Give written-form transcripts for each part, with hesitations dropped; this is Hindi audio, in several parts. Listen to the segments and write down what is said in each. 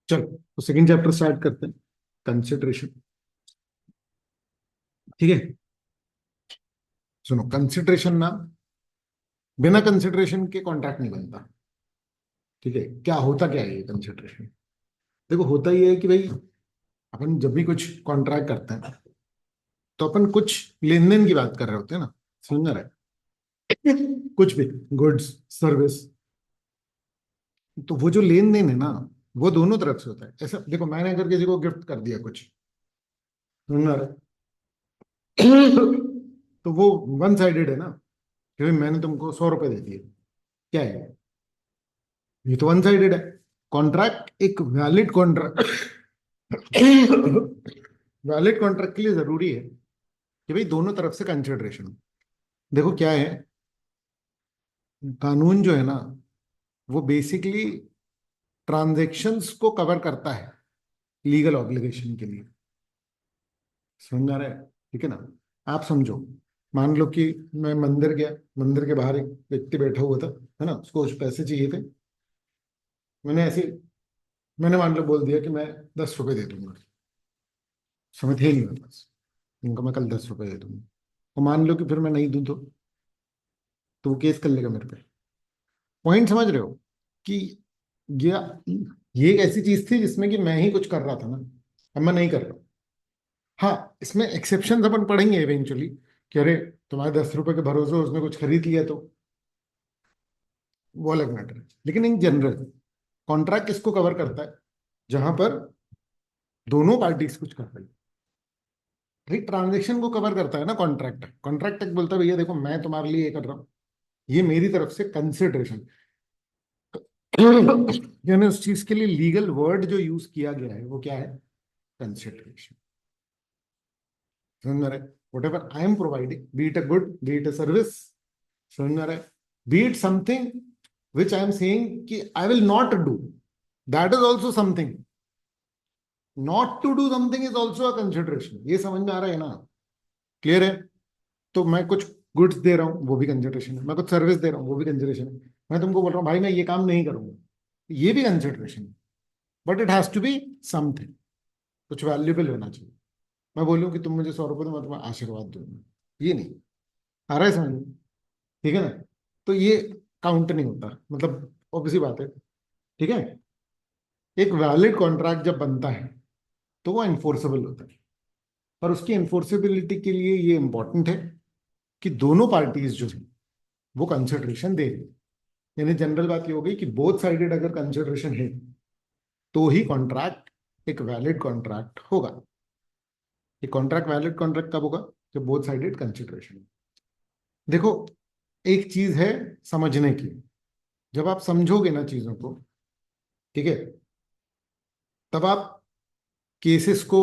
चलो तो सेकंड चैप्टर स्टार्ट करते हैं। कंसिडरेशन। ठीक है। सुनो, कंसिडरेशन ना, बिना कंसिडरेशन के कॉन्ट्रैक्ट नहीं बनता। ठीक है, क्या होता क्या है ये कंसिडरेशन? देखो, होता ये है कि भाई अपन जब भी कुछ कॉन्ट्रैक्ट करते हैं तो अपन कुछ लेन देन की बात कर रहे होते हैं ना। समझ रहा है? कुछ भी गुड्स, सर्विस। तो वो जो लेन देन है ना, वो दोनों तरफ से होता है। ऐसा देखो, मैंने अगर किसी को गिफ्ट कर दिया कुछ, समझ रहा है? तो वो वन साइडेड है ना, कि भाई मैंने तुमको 100 रुपए दे दिए। क्या है ये तो वन साइडेड है। कॉन्ट्रैक्ट, एक वैलिड कॉन्ट्रैक्ट, वैलिड कॉन्ट्रैक्ट के लिए जरूरी है कि भाई दोनों तरफ से कंसिडरेशन हो। देखो क्या है, कानून जो है ना, वो बेसिकली ट्रांजैक्शंस को कवर करता है लीगल ऑब्लिगेशन के लिए। समझ आ रहा है? ठीक है ना। आप समझो, मान लो कि मैं मंदिर गया, मंदिर के बाहर एक व्यक्ति बैठा हुआ था, है ना, उसको कुछ पैसे चाहिए थे। मैंने ऐसे, मैंने मान लो बोल दिया कि मैं 10 रुपए दे दूंगा। समय थे नहीं मेरे पास, उनको मैं कल 10 रुपए दे दूंगा। और मान लो कि फिर मैं नहीं दूं तो वो केस कर लेगा मेरे पे। पॉइंट समझ रहे हो? कि ये ये एक ऐसी चीज थी जिसमें कि मैं ही कुछ कर रहा था ना, अब मैं नहीं कर रहा हूं। हाँ, इसमें एक्सेप्शन अपन पढ़ेंगे इवेंचुअली, कि अरे तुम्हारे 10 रुपए के भरोसे उसने कुछ खरीद लिया तो वो अलग मैटर है। लेकिन इन जनरल कॉन्ट्रैक्ट किसको कवर करता है? जहां पर दोनों पार्टीज कुछ कर रही है। भाई ट्रांजेक्शन को कवर करता है ना कॉन्ट्रैक्ट। कॉन्ट्रैक्ट तक बोलता है भैया देखो, मैं तुम्हारे लिए ये कर रहा हूँ, ये मेरी तरफ से कंसिडरेशन। यानी उस चीज के लिए लीगल वर्ड जो यूज किया गया है वो क्या है? कंसिडरेशन। समझ में आ रहा है? Whatever I am providing, be it a good, be it a service, समझ में आ रहा है, be it something which I am saying कि I will not do, that is also something. Not to do something is also a consideration. ये समझ में आ रहा है ना? क्लियर है? तो मैं कुछ गुड्स दे रहा हूँ वो भी कंसिडरेशन है, मैं कुछ सर्विस दे रहा हूँ वो भी कंसिडरेशन है। मैं तुमको बोल रहा हूँ भाई मैं ये काम नहीं करूंगा, ये भी कंसिडरेशन है। But it has to be something, कुछ वैल्यूएबल होना चाहिए। मैं बोलूँ कि तुम मुझे 100 रुपये दो, मैं तुम्हें आशीर्वाद दूंगा, ये नहीं। आ रहा है समझ में? ठीक है ना? तो ये काउंट नहीं होता, मतलब ऑब्वियसली बात है। ठीक है। एक वैलिड कॉन्ट्रैक्ट जब बनता है तो वो इन्फोर्सेबल होता है। पर उसकी इन्फोर्सेबिलिटी के लिए ये इंपॉर्टेंट है कि दोनों पार्टीज जो है वो कंसिडरेशन दे रही है। यानी जनरल बात ये हो गई कि बोथ साइडेड अगर कंसिडरेशन है तो ही कॉन्ट्रैक्ट एक वैलिड कॉन्ट्रैक्ट होगा। ये कॉन्ट्रैक्ट वैलिड कॉन्ट्रैक्ट कब होगा? जब बोथ साइडेड कंसिडरेशन। देखो, एक चीज है समझने की, जब आप समझोगे ना चीजों को, ठीक है, तब आप केसेस को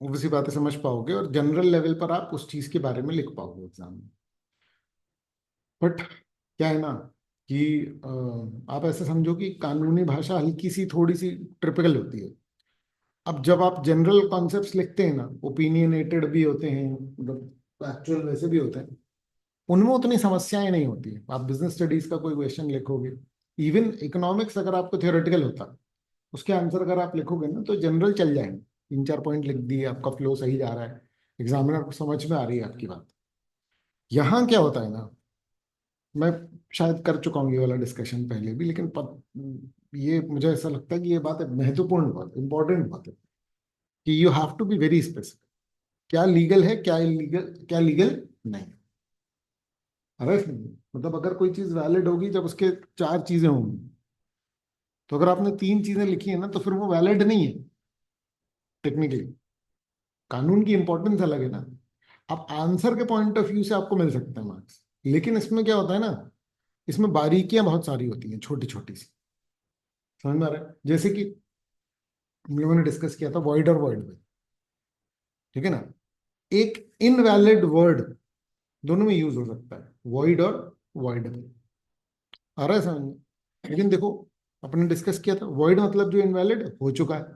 ऑब्वियसली बातें समझ पाओगे और जनरल लेवल पर आप उस चीज के बारे में लिख पाओगे एग्जाम में। बट क्या है ना कि आप ऐसे समझो कि कानूनी भाषा हल्की सी थोड़ी सी ट्रिपिकल होती है। अब जब आप जनरल कॉन्सेप्ट्स लिखते हैं ना, ओपिनियनेटेड भी होते हैं, मतलब फैक्चुअल वैसे भी होते हैं, उनमें उतनी समस्याएं नहीं होती है। आप बिजनेस स्टडीज का कोई क्वेश्चन लिखोगे, इवन इकोनॉमिक्स अगर आपको थियोरेटिकल होता, उसके आंसर अगर आप लिखोगे ना तो जनरल चल जाएंगे। 3 4 पॉइंट लिख दिए, आपका फ्लो सही जा रहा है, एग्जामिनर को समझ में आ रही है आपकी बात। यहाँ क्या होता है ना, मैं शायद कर चुका हूँ ये वाला डिस्कशन पहले भी, लेकिन ये मुझे ऐसा लगता है कि ये बात है महत्वपूर्ण, बात इंपॉर्टेंट बात है, कि you have to be very specific. क्या लीगल है, क्या इलीगल, क्या लीगल नहीं। अरे मतलब अगर कोई चीज वैलिड होगी जब उसके 4 चीजें होंगी, तो अगर आपने 3 चीजें लिखी है ना तो फिर वो वैलिड नहीं है टेक्निकली। कानून की इंपॉर्टेंस अलग है ना। अब आंसर के पॉइंट ऑफ व्यू से आपको मिल सकते हैं मार्क्स, लेकिन इसमें क्या होता है ना, इसमें बारीकियां बहुत सारी होती हैं, छोटी छोटी सी। समझ में आ रहा है? जैसे कि हम लोगों ने डिस्कस किया था वॉइड और वॉइड में। ठीक है ना? एक इनवैलिड वर्ड दोनों में यूज हो सकता है, वॉइड और वॉइड में। आ रहा है समझ में? लेकिन देखो, अपने डिस्कस किया था वॉइड मतलब जो इनवैलिड हो चुका है,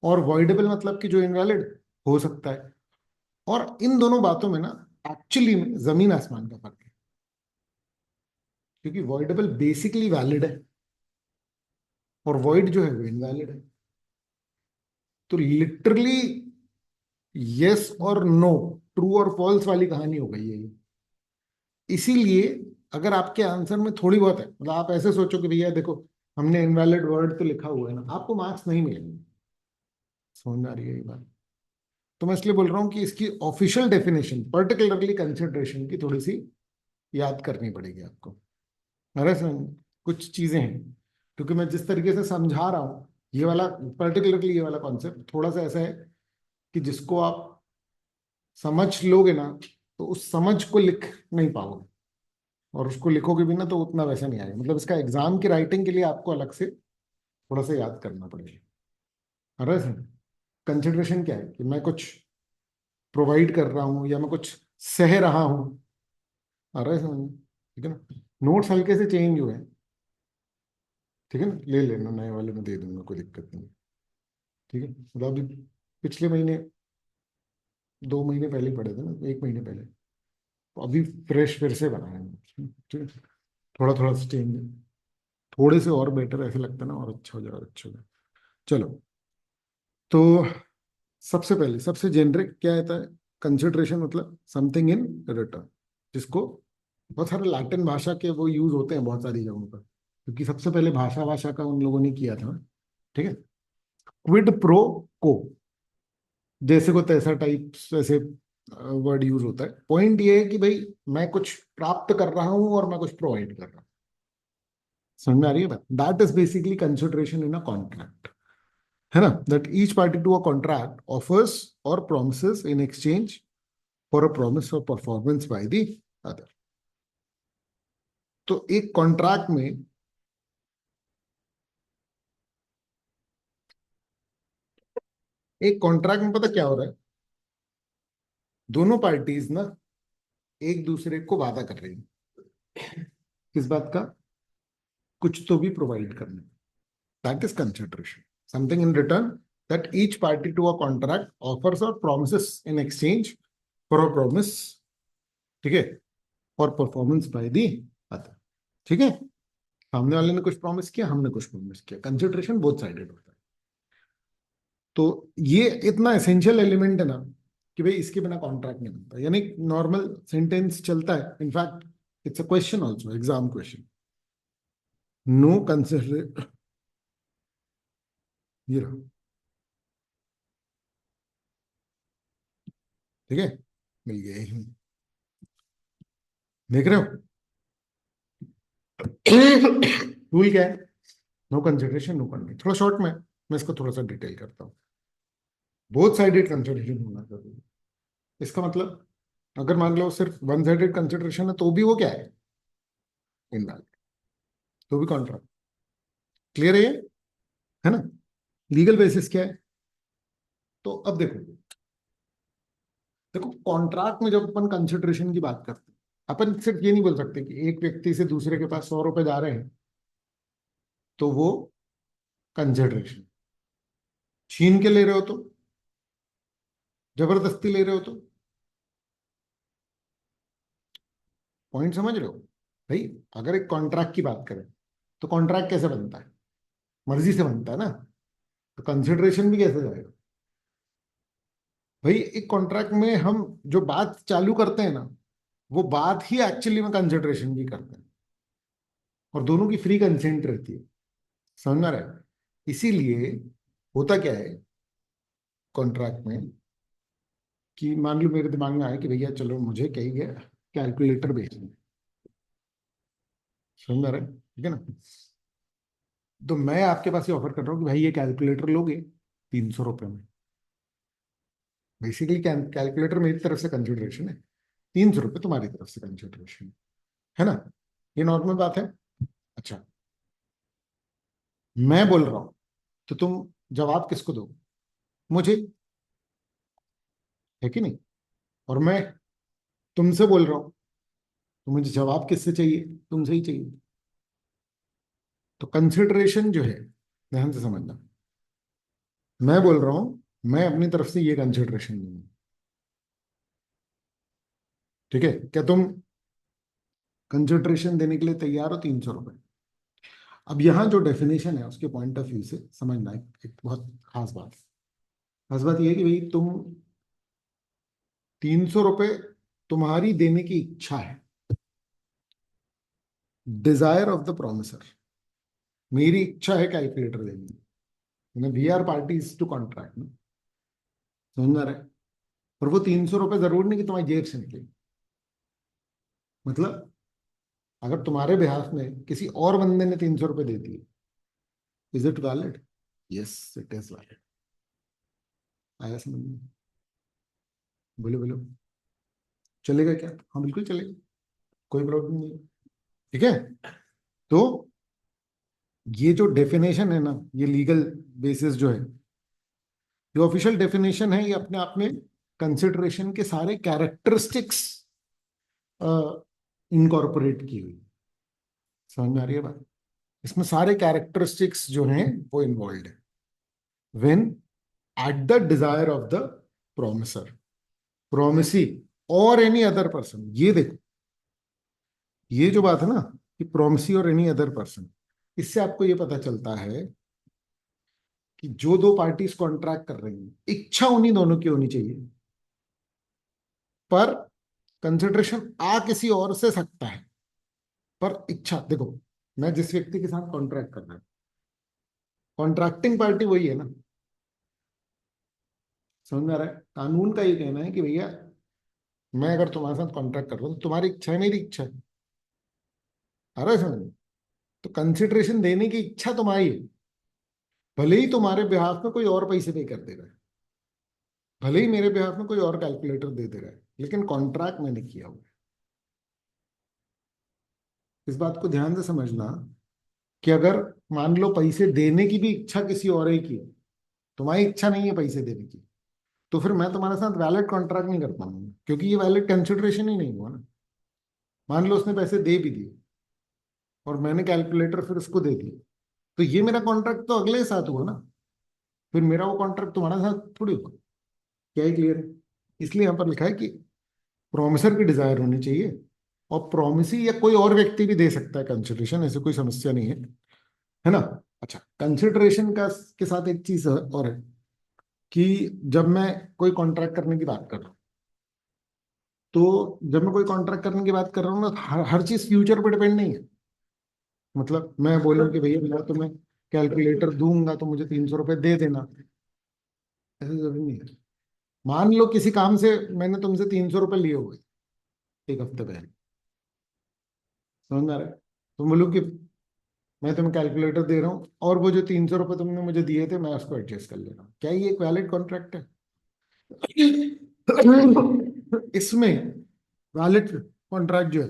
और वॉइडेबल मतलब कि जो इनवैलिड हो सकता है। और इन दोनों बातों में ना एक्चुअली में जमीन आसमान का फर्क है। क्योंकि वॉइडेबल बेसिकली वैलिड है और वॉइड जो है वो इनवैलिड है। तो लिटरली यस और नो, ट्रू और फॉल्स वाली कहानी हो गई है ये। इसीलिए अगर आपके आंसर में थोड़ी बहुत है, मतलब आप ऐसे सोचो कि भैया देखो हमने इनवैलिड वर्ड तो लिखा हुआ है ना, आपको मार्क्स नहीं मिलेंगे। समझ में आ रही है ये बात? तो मैं इसलिए बोल रहा हूँ कि इसकी ऑफिशियल डेफिनेशन पर्टिकुलरली कंसिडरेशन की थोड़ी सी याद करनी पड़ेगी आपको। अरे सर कुछ चीजें हैं, क्योंकि मैं जिस तरीके से समझा रहा हूँ ये वाला, पर्टिकुलरली ये वाला कॉन्सेप्ट थोड़ा सा ऐसा है कि जिसको आप समझ लोगे ना तो उस समझ को लिख नहीं पाओगे, और उसको लिखोगे भी ना तो उतना वैसा नहीं आएगा। मतलब इसका एग्जाम की राइटिंग के लिए आपको अलग से थोड़ा सा याद करना पड़ेगा। अरे सर कंसिडरेशन क्या है कि मैं कुछ प्रोवाइड कर रहा हूँ या मैं कुछ सह रहा हूँ। अरे सर ठीक है ना, नोट्स हल्के से चेंज हुए हैं, ठीक है ना, ले लेना, नए वाले में दे दूंगा, कोई दिक्कत नहीं। ठीक है, मतलब अभी पिछले महीने 2 महीने पहले ही पढ़े थे ना, 1 महीने पहले, तो अभी फ्रेश फिर से बनाए हैं। ठीक है, थोड़ा थोड़ा सा चेंज है, थोड़े से और बेटर ऐसे लगता है ना, और अच्छा हो जाएगा, अच्छा हो जाएगा। चलो, तो सबसे पहले सबसे जेनरिक क्या आता है, कंसिडरेशन मतलब समथिंग इन रिटर्न, जिसको बहुत सारे लैटिन भाषा के वो यूज होते हैं बहुत सारी जगहों पर, क्योंकि सबसे पहले भाषा भाषा का उन लोगों ने किया था। ठीक है, क्विड प्रो को, जैसे को तैसा टाइप ऐसे वर्ड यूज होता है। पॉइंट ये है कि भाई मैं कुछ प्राप्त कर रहा हूं और मैं कुछ प्रोवाइड कर रहा हूँ। समझ में आ रही है बात? That is basically consideration in a contract, है ना, that each party to a contract offers और promises in exchange for a promise of performance by the other. तो एक कॉन्ट्रैक्ट में, एक कॉन्ट्रैक्ट में पता क्या हो रहा है, दोनों पार्टीज ना एक दूसरे को वादा कर रही है, किस बात का, कुछ तो भी प्रोवाइड करने। That is consideration, something in return that each party to a contract offers और promises in exchange for a promise, ठीक है, for performance by the other. ठीक है, सामने वाले ने कुछ प्रॉमिस किया, हमने कुछ प्रॉमिस किया, कंसिडरेशन बोथ साइडेड होता है। तो ये इतना एसेंशियल एलिमेंट है ना कि भाई इसके बिना कॉन्ट्रैक्ट नहीं बनता, यानी नॉर्मल सेंटेंस चलता है, in fact it's a question also, exam question. Know consider, ये रहा, ठीक है, मिल गया ये। देख रहे हो रूल क्या है, नो कंसिडरेशन नो कॉन्ट्रैक्ट। थोड़ा शॉर्ट में मैं इसको थोड़ा सा डिटेल करता हूँ। बोथ साइडेड कंसिडरेशन होना जरूरी है। इसका मतलब अगर मान लो सिर्फ वन साइडेड कंसिडरेशन है तो भी वो क्या है, इनवैलिड, तो भी कॉन्ट्रैक्ट। क्लियर है ये, है ना? लीगल बेसिस क्या है, तो अब देखो, देखो कॉन्ट्रैक्ट में जब अपन कंसिडरेशन की बात करते हैं, अपन सिर्फ ये नहीं बोल सकते कि एक व्यक्ति से दूसरे के पास 100 रुपए जा रहे हैं तो वो कंसिडरेशन, छीन के ले रहे हो तो, जबरदस्ती ले रहे हो तो। पॉइंट समझ रहे हो भाई? अगर एक कॉन्ट्रैक्ट की बात करें तो कॉन्ट्रैक्ट कैसे बनता है, मर्जी से बनता है ना, तो कंसिडरेशन भी कैसे जाएगा भाई? एक कॉन्ट्रैक्ट में हम जो बात चालू करते हैं ना, वो बात ही एक्चुअली में कंसिडरेशन की करते हैं, और दोनों की फ्री कंसेंट रहती है। समझ में आ रहा है? इसीलिए होता क्या है कॉन्ट्रैक्ट में, कि मान लो मेरे दिमाग में आया कि भैया चलो मुझे कहिए कैलकुलेटर बेचना है। समझ में आ रहा है? ठीक है ना, तो मैं आपके पास ये ऑफर कर रहा हूँ कि भाई ये कैलकुलेटर लोगे 300 रुपये में। बेसिकली कैलकुलेटर मेरी तरफ से कंसिडरेशन है, 300 रुपये तुम्हारी तरफ से कंसिडरेशन है ना, ये नॉर्मल बात है। अच्छा, मैं बोल रहा हूँ तो तुम जवाब किसको दो, मुझे, है कि नहीं? और मैं तुमसे बोल रहा हूँ तो मुझे जवाब किससे चाहिए, तुमसे ही चाहिए। तो कंसिडरेशन जो है, ध्यान से समझना, मैं बोल रहा हूँ मैं अपनी तरफ से ये कंसिडरेशन दूंगा, ठीक है, क्या तुम कंसिडरेशन देने के लिए तैयार हो? 300 रुपये। अब यहाँ जो डेफिनेशन है उसके पॉइंट ऑफ व्यू से समझना एक बहुत खास बात है। खास बात यह है कि भाई तुम 300 रुपए तुम्हारी देने की इच्छा है, डिजायर ऑफ द प्रोमिसर, मेरी इच्छा है कैलकुलेटर देने की, we are parties to contract में, समझ आ रहा है। और वो 300 रुपए जरूर नहीं कि तुम्हारी जेब से निकले, मतलब अगर तुम्हारे बिहाफ में किसी और बंदे ने 300 रुपए दे दिए, is it valid? Yes it is valid. आया समझ में? बोलो बोलो, चलेगा क्या? हाँ बिल्कुल चलेगा, कोई प्रॉब्लम नहीं है। ठीक है, तो ये जो डेफिनेशन है ना, ये लीगल बेसिस जो है, जो ऑफिशियल डेफिनेशन है, ये अपने आप में कंसिडरेशन के सारे कैरेक्टरिस्टिक्स इनकॉर्पोरेट की हुई, समझ में आ रही है बात? इसमें सारे कैरेक्टरिस्टिक्स जो हैं वो इन्वॉल्व है when eight the desire of the promisor, promisee और एनी अदर पर्सन। ये देखो, ये जो बात है ना कि प्रोमिसी और एनी अदर पर्सन, इससे आपको ये पता चलता है कि जो दो पार्टीज कॉन्ट्रैक्ट कर रही हैं, इच्छा उन्हीं दोनों की होनी चाहिए, पर कंसिडरेशन आ किसी और से सकता है, पर इच्छा देखो, मैं जिस व्यक्ति के साथ कॉन्ट्रैक्ट कर रहा हूं, कॉन्ट्रैक्टिंग पार्टी वही है ना, समझ में आ रहा है? कानून का ये कहना है कि भैया मैं अगर तुम्हारे साथ कॉन्ट्रैक्ट कर रहा हूं तो तुम्हारी इच्छा है, मेरी इच्छा है, आ रहा है समझ में? तो कंसिडरेशन देने की इच्छा तुम्हारी है, भले ही तुम्हारे बिहाफ में कोई और पैसे पे कर दे रहा है, भले ही मेरे बिहाफ में कोई और कैलकुलेटर दे दे रहा है, लेकिन कॉन्ट्रैक्ट मैंने किया हुआ है। इस बात को ध्यान से समझना कि अगर मान लो पैसे देने की भी इच्छा किसी और की है, तुम्हारी इच्छा नहीं है पैसे देने की, तो फिर मैं तुम्हारे साथ वैलिड कॉन्ट्रैक्ट नहीं कर पाऊंगा, क्योंकि ये वैलिड कंसिडरेशन ही नहीं हुआ ना। मान लो उसने पैसे दे भी दिए और मैंने कैलकुलेटर फिर उसको दे दिया, तो ये मेरा कॉन्ट्रैक्ट तो अगले साथ हुआ ना, फिर मेरा वो कॉन्ट्रैक्ट तुम्हारे साथ थोड़ी होगा। क्या ही क्लियर है? इसलिए यहाँ पर लिखा है कि प्रोमिसर की डिजायर होनी चाहिए, और प्रोमिसी या कोई और व्यक्ति भी दे सकता है कंसिडरेशन, ऐसे कोई समस्या नहीं है ना? अच्छा, कंसिडरेशन का के साथ एक चीज और है कि जब मैं कोई कॉन्ट्रैक्ट करने की बात कर रहा हूँ, तो जब मैं कोई कॉन्ट्रैक्ट करने की बात कर रहा हूँ ना, हर चीज फ्यूचर पे डिपेंड नहीं है। मतलब मैं बोलूँ कि भैया मैं तुम्हें कैलकुलेटर दूंगा तो मुझे 300 रुपये दे देना, ऐसा जरूरी नहीं है। मान लो किसी काम से मैंने तुमसे 300 रुपये लिए हुए एक हफ्ते पहले, समझ में आ रहा है? तुम बोलो कि मैं तुम्हें कैलकुलेटर दे रहा हूँ और वो जो 300 रुपये तुमने मुझे दिए थे मैं उसको एडजस्ट कर ले रहा हूँ, क्या ये एक वैलिड कॉन्ट्रैक्ट है? इसमें वैलिड कॉन्ट्रैक्ट जो है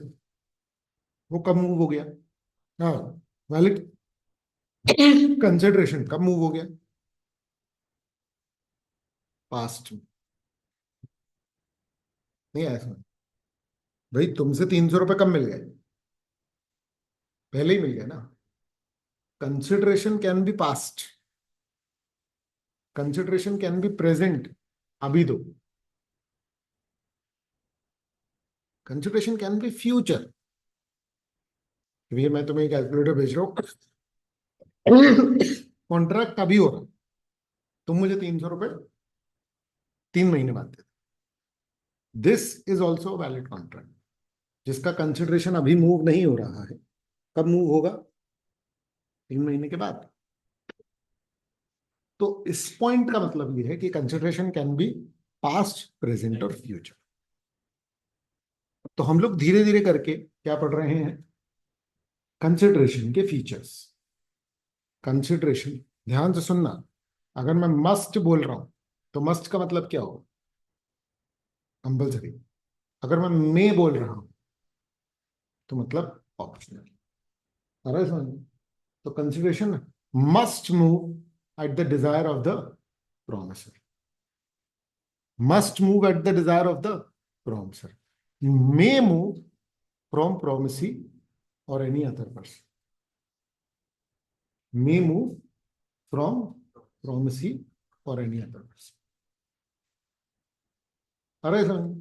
वो कब मूव हो गया? हाँ, वैलिड कंसिडरेशन कब मूव हो गया? पास्ट में। नहीं ऐसा, भाई तुमसे 300 रुपये कब मिल गए? पहले ही मिल गया ना। Consideration can be past, consideration can be present, अभी दो, कंसिडरेशन कैन बी फ्यूचर, भैया मैं तुम्हें कैलकुलेटर भेज रहा हूँ, कॉन्ट्रैक्ट अभी हो रहा, तुम मुझे 300 रुपये 3 महीने बाद दे, this is also valid contract, जिसका कंसिडरेशन अभी मूव नहीं हो रहा है, कब मूव होगा? 3 महीने के बाद। तो इस पॉइंट का मतलब यह है कि consideration can be past, present और फ्यूचर। तो हम लोग धीरे धीरे करके क्या पढ़ रहे हैं? कंसिडरेशन के फीचर्स। कंसिडरेशन, ध्यान से सुनना, अगर मैं मस्ट बोल रहा हूं तो मस्ट का मतलब क्या होगा? कंपल्सरी। अगर मैं मे बोल रहा हूं तो मतलब ऑप्शनल। अरे समझ में? तो consideration must move at the desire of the promisor, must move at the desire of the promisor, may move from promisee or any other person, may move from promisee or any other person. Alright,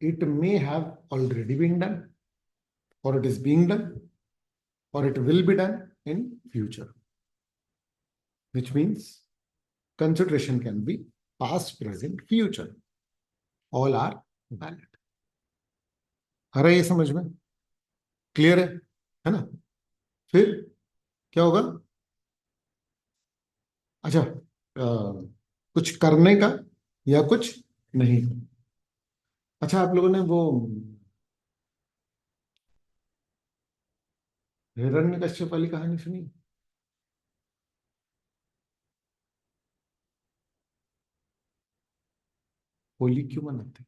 it may have already been done, or it is being done, or it will be done in future, which means consideration can be past, present, future, all are valid. आ रहा है ये समझ में? क्लियर है ना? फिर क्या होगा? अच्छा, कुछ करने का या कुछ नहीं। अच्छा, आप लोगों ने वो हिरण्यकश्यप वाली कहानी सुनी? होली क्यों मनाते?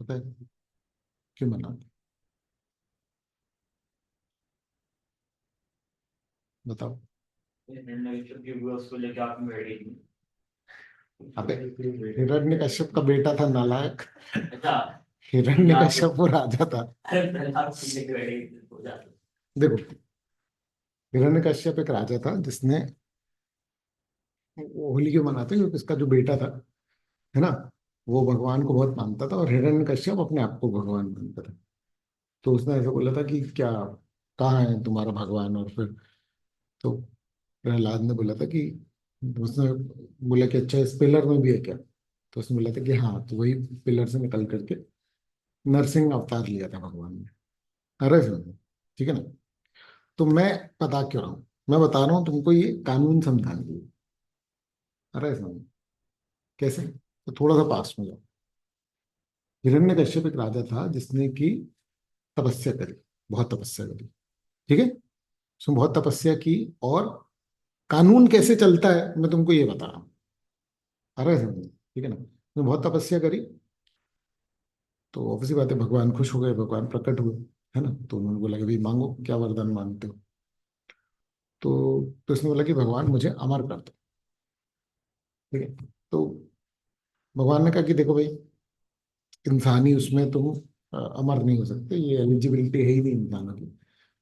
पता है क्यों मनाते? बताओ। उसको लेके आप मेरी। अबे, हिरण्यकश्यप का बेटा था नालायक। अच्छा। हिरण्यकश्यप वो राजा था। अरे प्रहलाद को लेके बैठी हो जाता। देखो, हिरण्यकश्यप एक राजा था जिसने, वो होली क्यों मनाते हैं क्योंकि उसका जो बेटा था, है ना, वो भगवान को बहुत मानता था और हिरण्यकश्यप अपने आप को भगवान मानता था। तो उसने ऐसा बोला था कि क्या, कहाँ है तुम्हारा भगवान? और फिर तो प्रहलाद ने बोला था कि, उसने बोला कि अच्छा, इस पिलर में भी है क्या? तो उसने बोला था कि हाँ। तो वही पिलर से निकल करके नरसिंह अवतार लिया था भगवान ने। अरे समझो, ठीक है ना? तो मैं बता क्यों रहा हूँ? मैं बता रहा हूँ तुमको ये कानून समझाने के लिए। अरे समझो कैसे? तो थोड़ा सा पास में जाओ। हिरण्यकश्यप एक राजा था जिसने की तपस्या करी, बहुत तपस्या करी, ठीक है? उसने बहुत तपस्या की, और कानून कैसे चलता है मैं तुमको ये बता रहा हूँ। अरे समझो, ठीक है ना? उसने बहुत तपस्या करी, तो ऑब्वियसली बात है, भगवान खुश हो गए, भगवान प्रकट हुए, है ना? तो उन्होंने बोला कि भाई मांगो, क्या वरदान मांगते हो? तो उसने बोला कि भगवान मुझे अमर कर दो, ठीक है? तो भगवान ने कहा कि देखो भाई, इंसानी उसमें तुम अमर नहीं हो सकते, ये एलिजिबिलिटी है ही नहीं इंसानों की।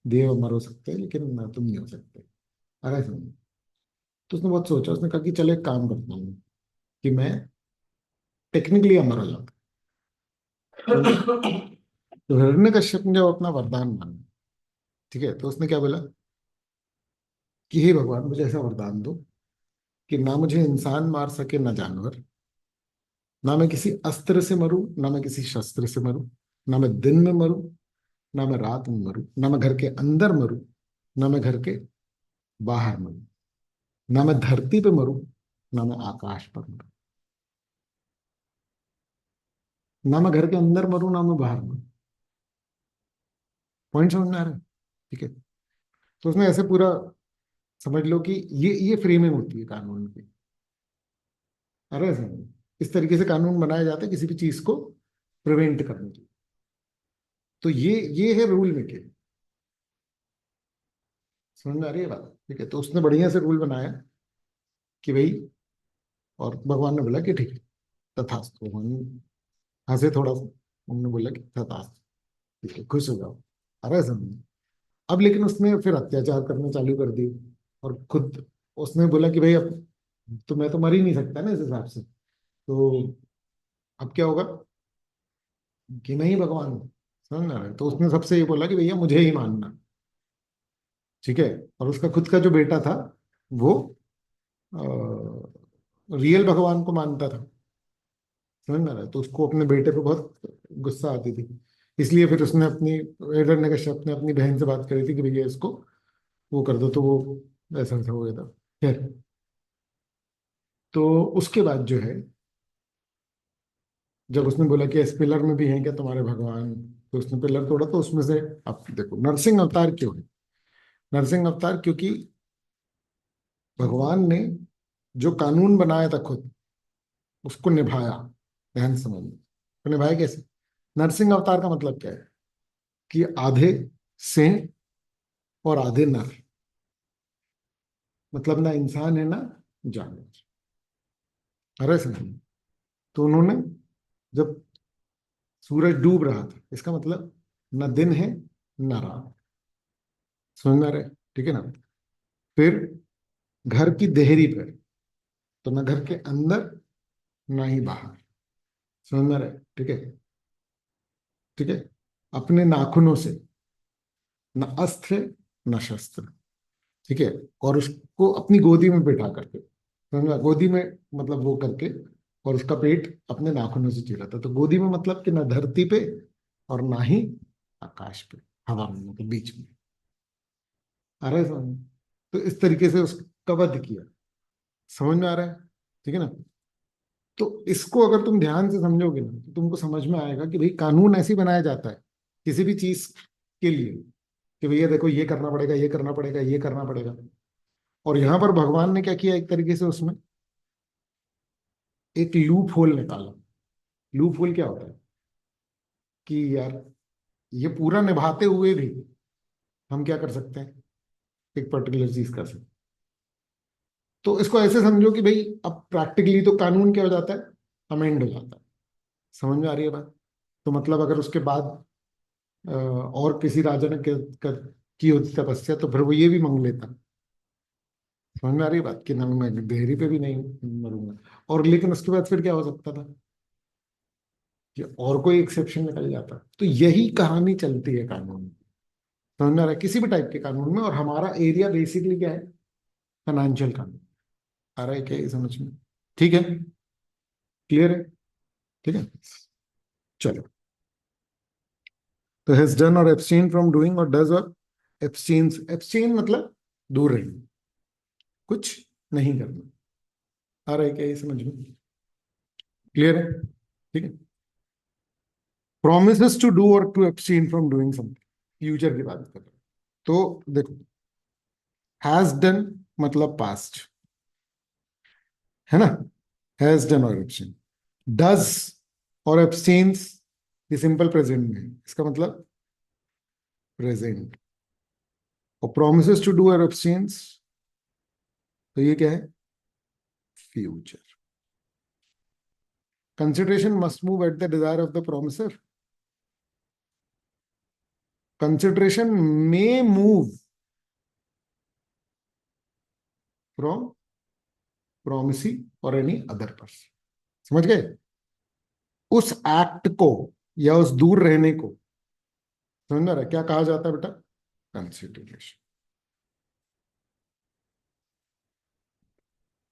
देव अमर हो सकते हैं लेकिन तुम नहीं हो सकते। अरे समझो। तो उसने बहुत सोचा, उसने कहा कि चलो एक काम करता हूँ कि मैं टेक्निकली अमर हो जाता हूँ। तो हिरण्यकश्यप ने जब अपना वरदान मांगा, ठीक है, तो उसने क्या बोला कि हे भगवान, मुझे ऐसा वरदान दो कि ना मुझे इंसान मार सके, ना जानवर, ना मैं किसी अस्त्र से मरूं, ना मैं किसी शस्त्र से मरूं, ना मैं दिन में मरूं, ना मैं रात में मरूं, ना मैं घर के अंदर मरूं, ना मैं घर के बाहर मरूं, ना मैं धरती पे मरूं, ना मैं आकाश पर मरूं। ना मैं घर के अंदर मरूं, ना मैं बाहर मरूं। पॉइंट समझ में आ रहा है? ठीक है। तो उसने ऐसे पूरा, समझ लो कि ये फ्रेमिंग होती है कानून की। अरे समझ, इस तरीके से कानून बनाए जाते हैं किसी भी चीज को प्रिवेंट करने के लिए। तो ये है रूल मेकिंग। समझ में आ रही है बात? ठीक है, तो उसने बढ़िया से रूल बनाया कि भाई, और भगवान ने बोला कि ठीक है, तथास्तु। भगवान हंसे थोड़ा सा, उन्होंने बोला कि तथास्तु, ठीक है, खुश हो जाओ। अरे समझ। अब लेकिन उसने फिर अत्याचार करने चालू कर दिए, और खुद उसने बोला कि भाई अब तो मैं तो मर ही नहीं सकता ना इस हिसाब से, तो अब क्या होगा कि मैं ही भगवान हूँ। समझ रहा है? तो उसने सबसे ये बोला कि भैया मुझे ही मानना, ठीक है? और उसका खुद का जो बेटा था, वो रियल भगवान को मानता था। समझ में आ रहा है? तो उसको अपने बेटे पे बहुत गुस्सा आती थी। इसलिए फिर उसने अपनी, हिरण्यकश्यप ने अपनी बहन से बात करी थी कि भैया इसको वो कर दो, तो वो ऐसा ऐसा हो गया था। खैर, तो उसके बाद जो है, जब उसने बोला कि इस पिलर में भी हैं क्या तुम्हारे भगवान, तो उसने पिलर तोड़ा, तो उसमें से, अब देखो नरसिंह अवतार क्यों है? नरसिंह अवतार क्योंकि भगवान ने जो कानून बनाया था खुद, उसको निभाया। ध्यान से समझ लो, तो निभाया कैसे? नरसिंह अवतार का मतलब क्या है? कि आधे सिंह और आधे नर, मतलब ना इंसान है ना जानवर। अरे समझ लो। तो उन्होंने, जब सूरज डूब रहा था, इसका मतलब न दिन है न रात। समझ में आ रहा है? ठीक है ना? फिर घर की देहरी पर, तो न घर के अंदर ना ही बाहर। समझ में आ रहा है? ठीक है? ठीक है। अपने नाखूनों से, न अस्त्र न शस्त्र, ठीक है, और उसको अपनी गोदी में बिठा करके, समझा, गोदी में मतलब वो करके, और उसका पेट अपने नाखूनों से चीरा था। तो गोदी में मतलब कि ना धरती पे और ना ही आकाश पे, हवा में, मतलब बीच में। आ रहा है समझ? तो इस तरीके से उसका वध किया। समझ में आ रहा है? ठीक है ना? तो इसको अगर तुम ध्यान से समझोगे ना, तो तुमको समझ में आएगा कि भाई कानून ऐसे ही बनाया जाता है किसी भी चीज के लिए, कि भैया देखो ये करना पड़ेगा, ये करना पड़ेगा, ये करना पड़ेगा। और यहाँ पर भगवान ने क्या किया, एक तरीके से उसमें एक लूप होल निकाला। लूप होल क्या होता है कि यार ये पूरा निभाते हुए भी हम क्या कर सकते हैं, एक पर्टिकुलर चीज कर सकते हैं। तो इसको ऐसे समझो कि भाई अब प्रैक्टिकली तो कानून क्या हो जाता है, अमेंड हो जाता है। समझ में आ रही है बात? तो मतलब अगर उसके बाद और किसी राजा ने की होती तपस्या, तो फिर वो ये भी मांग लेता। समझ में आ रही है बात? कि ना मैं देहरी पे भी नहीं मरूंगा। और लेकिन उसके बाद फिर क्या हो सकता था कि और कोई एक्सेप्शन निकल जाता। तो यही कहानी चलती है कानून में। समझ में आ रहा है? किसी भी टाइप के कानून में। और हमारा एरिया बेसिकली क्या है, फाइनेंशियल कानून। आ रहा है क्या ये समझ में? ठीक है, क्लियर है? ठीक है, चलो। तो हैज डन और एब्सटेन फ्रॉम डूइंग, और डज और एब्सटेन्स। एब्सटेन मतलब दूर रहना, कुछ नहीं करना। आ रहा है क्या ये समझ में? क्लियर है? ठीक है। प्रोमिसेस टू डू और to abstain from doing something, future की बात कर रहे हैं। तो देखो, हैज डन मतलब पास्ट, है ना? हैज डन और एब्सटेन। डज और एब्सटेन्स, ये सिंपल प्रेजेंट में है, इसका मतलब प्रेजेंट। और प्रोमिसेस टू डू और एब्सटेन्स, तो ये क्या है, future. Consideration must move at the desire of the promisor. Consideration may move from promisee और एनी अदर पर्सन। समझ गए? उस एक्ट को या उस दूर रहने को, समझ में आ रहा है क्या कहा जाता है बेटा, consideration.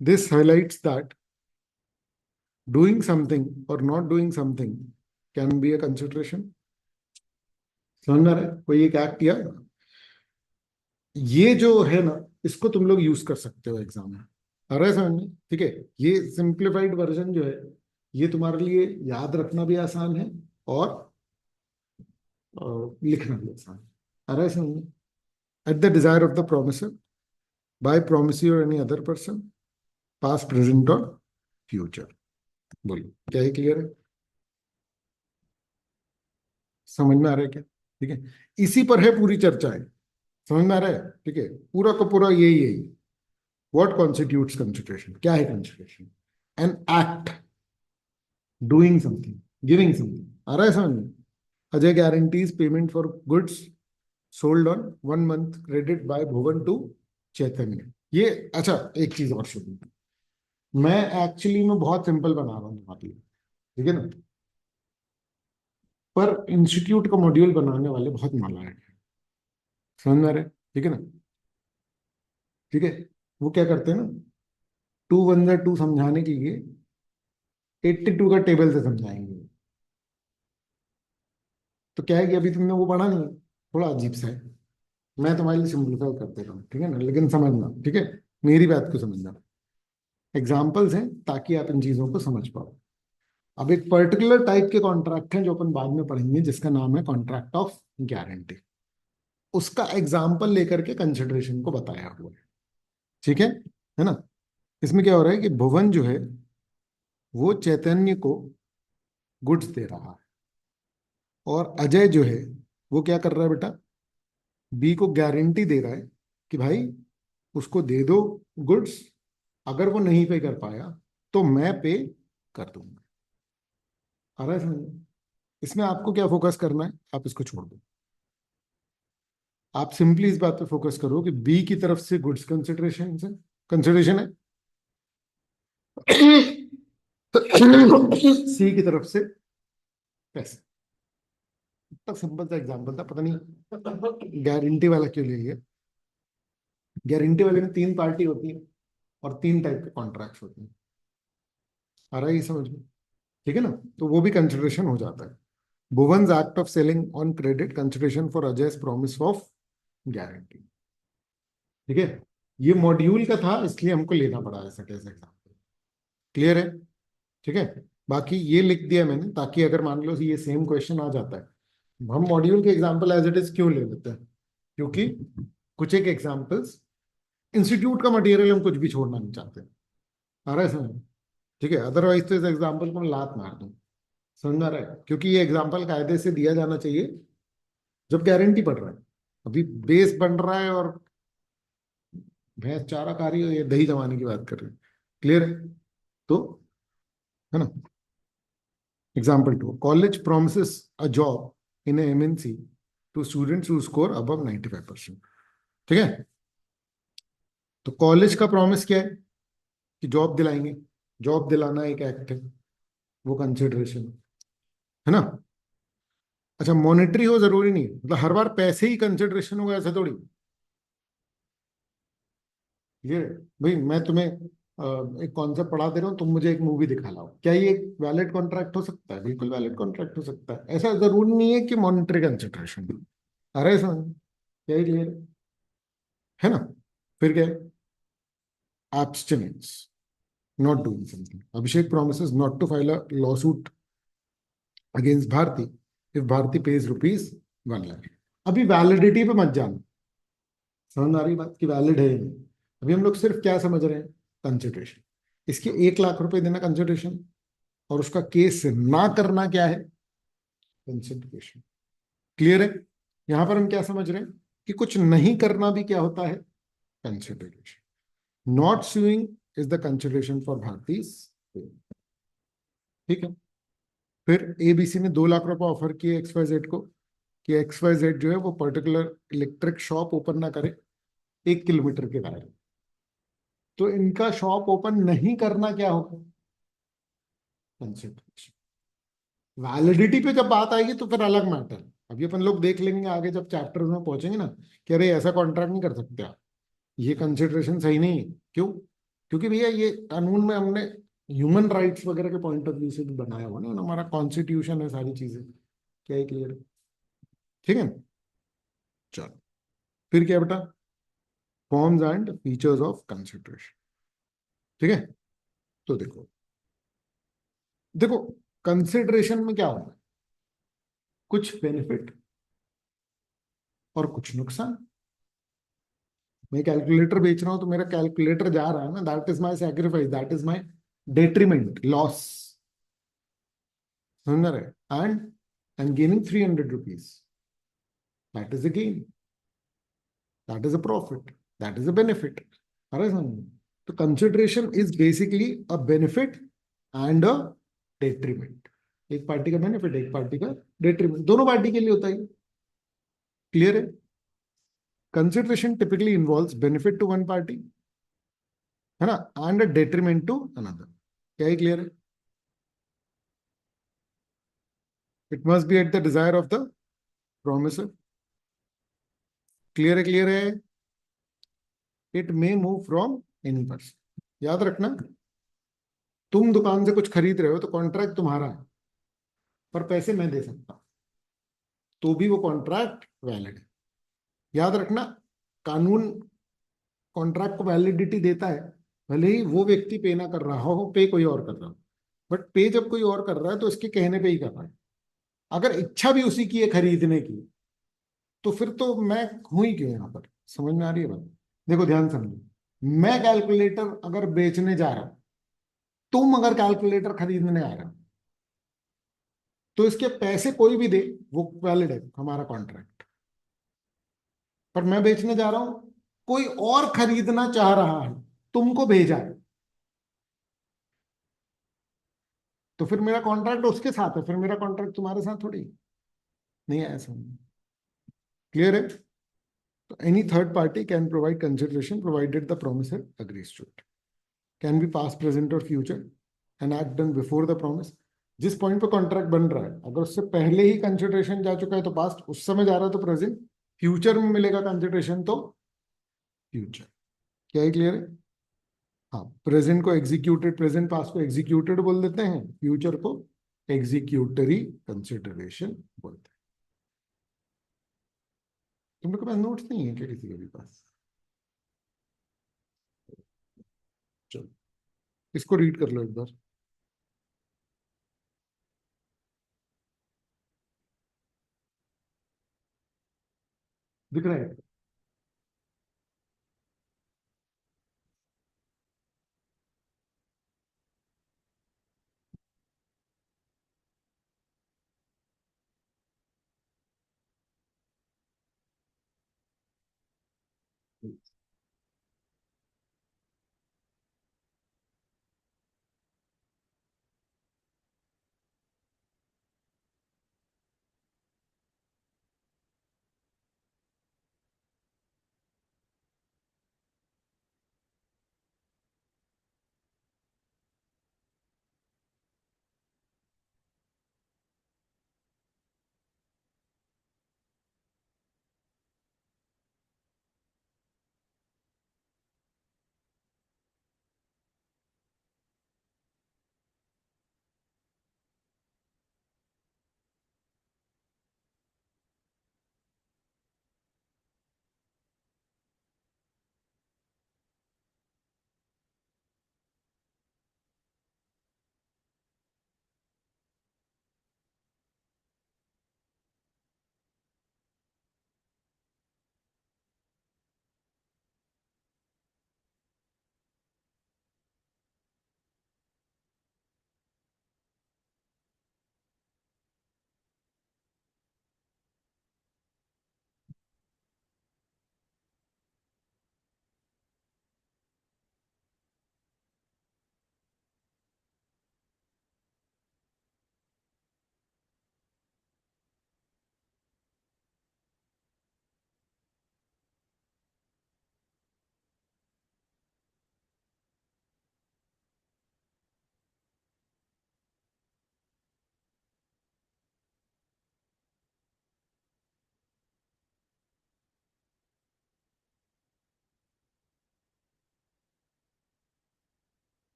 This highlights that doing something और not doing something can be a consideration. समझ में आ रहा है? कोई एक एक्ट किया, ये जो है ना, इसको तुम लोग यूज कर सकते हो एग्जाम में। आ रहा है समझ में? ठीक है। ये सिंप्लीफाइड वर्जन जो है, ये तुम्हारे लिए याद रखना भी आसान है, और लिखना भी आसान है। आ रहा है समझ में? At the desire of the promisor, by promise और any other person, past present और फ्यूचर। बोलो, क्या ही क्लियर है? समझ में आ रहा है क्या? ठीक है। इसी पर है पूरी चर्चा है। समझ में आ रहा है? ठीक है, पूरा का पूरा यही यही। व्हाट कॉन्स्टिट्यूट्स कंसिडरेशन, क्या है consideration? An act doing something, giving something. आ रहा है समझ में? Ajay guarantees payment for goods sold on 1 month credit by Bhuvan to Chaitanya. ये अच्छा, एक चीज और सुनिए। मैं एक्चुअली में बहुत सिंपल बना रहा हूँ तुम्हारे लिए, ठीक है ना? पर इंस्टीट्यूट का मॉड्यूल बनाने वाले बहुत नालायक हैं। समझ में आ रहा है? ठीक है ना? ठीक है। वो क्या करते हैं ना, 2 1 2 समझाने के लिए 82 का टेबल से समझाएंगे। तो क्या है कि अभी तुमने वो पढ़ा नहीं, थोड़ा अजीब सा है। मैं तुम्हारे लिए सिंपलीफाई कर दे रहा हूँ, ठीक है ना? लेकिन समझना, ठीक है, मेरी बात को समझना। एग्जाम्पल्स हैं ताकि आप इन चीजों को समझ पाओ। अब एक पर्टिकुलर टाइप के कॉन्ट्रैक्ट हैं जो अपन बाद में पढ़ेंगे, जिसका नाम है कॉन्ट्रैक्ट ऑफ गारंटी। उसका एग्जाम्पल लेकर के कंसिडरेशन को बताया हुआ है। ठीक है ना? इसमें क्या हो रहा है कि भुवन जो है वो चैतन्य को गुड्स दे रहा है, और अजय जो है वो क्या कर रहा है बेटा, बी को गारंटी दे रहा है कि भाई उसको दे दो गुड्स, अगर वो नहीं पे कर पाया तो मैं पे कर दूंगा। आ रहा है समझ में? इसमें आपको क्या फोकस करना है, आप इसको छोड़ दो। आप सिंपली इस बात पे फोकस करो कि बी की तरफ से गुड्स कंसिडरेशन है, सी की तरफ से पैसे। इतना सिंपल सा एग्जांपल था, पता नहीं गारंटी वाला क्यों ले लिया। गारंटी वाले में 3 पार्टी होती है, और 3 टाइप के कॉन्ट्रैक्ट होते हैं। आ रहा है ये समझ में? ठीक है ना, तो वो भी कंसिडरेशन हो जाता है। Bhuvan's act of selling on credit, consideration for Ajay's promise of guarantee. ठीक है, ये मॉड्यूल का था इसलिए हमको लेना पड़ा ऐसा कैसे एग्जाम्पल। क्लियर है? ठीक है, बाकी ये लिख दिया मैंने ताकि अगर मान लो ये सेम क्वेश्चन आ जाता है, हम मॉड्यूल के एग्जाम्पल एज इट इज क्यों ले लेते हैं, क्योंकि कुछ एक एग्जाम्पल्स इंस्टीट्यूट का मटेरियल हम कुछ भी छोड़ना नहीं चाहते। आ रहा है समझ? ठीक है, अदरवाइज तो इस एग्जाम्पल को मैं लात मार दूं। समझ में आ रहा है? क्योंकि ये एग्जाम्पल कायदे से दिया जाना चाहिए जब गारंटी पड़ रहा है। अभी बेस बन रहा है और भैंस चारा खा रही है, ये दही जमाने की बात कर रहे हैं। क्लियर है? तो है ना, example 2, college promises a job in MNC to students who score above 95%। ठीक है, तो कॉलेज का प्रॉमिस क्या है कि जॉब दिलाएंगे। जॉब दिलाना एक एक्ट है, वो कंसिडरेशन है ना। अच्छा, मॉनेटरी हो जरूरी नहीं है, मतलब हर बार पैसे ही कंसिडरेशन होगा ऐसा थोड़ी। ये भाई मैं तुम्हें एक कॉन्सेप्ट पढ़ा दे रहा हूँ, तुम मुझे एक मूवी दिखा लाओ, क्या ये एक वैलिड कॉन्ट्रैक्ट हो सकता है? बिल्कुल वैलिड कॉन्ट्रैक्ट हो सकता है। ऐसा जरूरी नहीं है कि मॉनेटरी कंसिडरेशन। अरे समझ, क्या ही क्लियर है ना। फिर क्या है, abstinence, not doing something. Abhishek promises not to file a lawsuit against Bharti if Bharti pays ₹1 lakh. अभी वैलिडिटी पे मत जाना, समझ आ रही बात कि वैलिड है या नहीं। अभी हम लोग सिर्फ क्या समझ रहे हैं, कंसिडरेशन। इसके 1 लाख रुपए देना कंसिडरेशन, और उसका केस ना करना क्या है, कंसिडरेशन। क्लियर है? यहां पर हम क्या समझ रहे हैं कि कुछ नहीं करना भी क्या होता है, consideration. Not suing is the consideration for भारतीज। ठीक है, फिर एबीसी ने 2 लाख रुपए ऑफर किए XYZ को कि XYZ जो है वो पर्टिकुलर इलेक्ट्रिक शॉप ओपन ना करे 1 किलोमीटर के दायरे। तो इनका शॉप ओपन नहीं करना क्या होगा, कंसिडरेशन। वैलिडिटी पे जब बात आएगी तो फिर अलग मैटर। अभी अपन लोग देख लेंगे आगे जब चैप्टर में पहुंचेंगे ना, कि अरे ऐसा कॉन्ट्रैक्ट नहीं कर सकते आप, ये कंसिडरेशन सही नहीं है। क्यों? क्योंकि भैया ये कानून में हमने ह्यूमन राइट्स वगैरह के पॉइंट ऑफ व्यू से भी बनाया हुआ ना, हमारा कॉन्स्टिट्यूशन है, सारी चीजें। क्या है, क्लियर है? ठीक है, चलो फिर क्या बेटा, forms and features of consideration. ठीक है, तो देखो देखो कंसिडरेशन में क्या होता है, कुछ बेनिफिट और कुछ नुकसान। मैं कैलकुलेटर बेच रहा हूं तो मेरा कैलकुलेटर जा रहा है ना, that is my sacrifice, that is my detriment, loss. समझ रहे? And I am gaining ₹300, that is a gain, that is a profit, that is a benefit. अरे समझ, तो consideration is basically a benefit and a detriment. एक पार्टी का बेनिफिट, एक पार्टी का डेट्रीमेंट, दोनों पार्टी के लिए होता है। क्लियर है? Consideration typically involves benefit to one party, है ना, and a detriment to another. क्या है, क्लियर है? It must be at the desire of the promisor. Clear है? क्लियर है? It may move from any person. याद रखना, तुम दुकान से कुछ खरीद रहे हो तो कॉन्ट्रैक्ट तुम्हारा है, पर पैसे मैं दे सकता हूं, तो भी वो कॉन्ट्रैक्ट वैलिड है। याद रखना, कानून कॉन्ट्रैक्ट को वैलिडिटी देता है, भले ही वो व्यक्ति पे ना कर रहा हो, पे कोई और कर रहा हो। बट पे जब कोई और कर रहा है तो उसके कहने पे ही कर रहा है। अगर इच्छा भी उसी की है खरीदने की, तो फिर तो मैं हूं ही क्यों यहां पर। समझ में आ रही है बात? देखो ध्यान समझो, मैं कैलकुलेटर अगर बेचने जा रहा हूं, तुम अगर कैलकुलेटर खरीदने आ रहे हो, तो इसके पैसे कोई भी दे, वो वैलिड है हमारा कॉन्ट्रैक्ट। पर मैं बेचने जा रहा हूं, कोई और खरीदना चाह रहा है, तुमको भेजा है, तो फिर मेरा कॉन्ट्रैक्ट उसके साथ है, फिर मेरा कॉन्ट्रैक्ट तुम्हारे साथ थोड़ी। नहीं है ऐसा। क्लियर है? तो any third party can provide consideration provided the promisor agrees to it. Can be past, present और future, an act done before the promise. जिस पॉइंट पे कॉन्ट्रैक्ट बन रहा है, अगर उससे पहले ही कंसिडरेशन जा चुका है तो पास्ट, उस समय जा रहा है तो प्रेजेंट, फ्यूचर में मिलेगा कंसिडरेशन तो फ्यूचर। क्या है, क्लियर है? हाँ, प्रेजेंट को एग्जीक्यूटेड, प्रेजेंट पास को एग्जीक्यूटेड बोल देते हैं, फ्यूचर को एग्जीक्यूटरी कंसिडरेशन बोलते हैं। तुम लोग के पास नोट्स नहीं है क्या किसी के भी पास? चलो इसको रीड कर लो एक बार। दिख रहा है?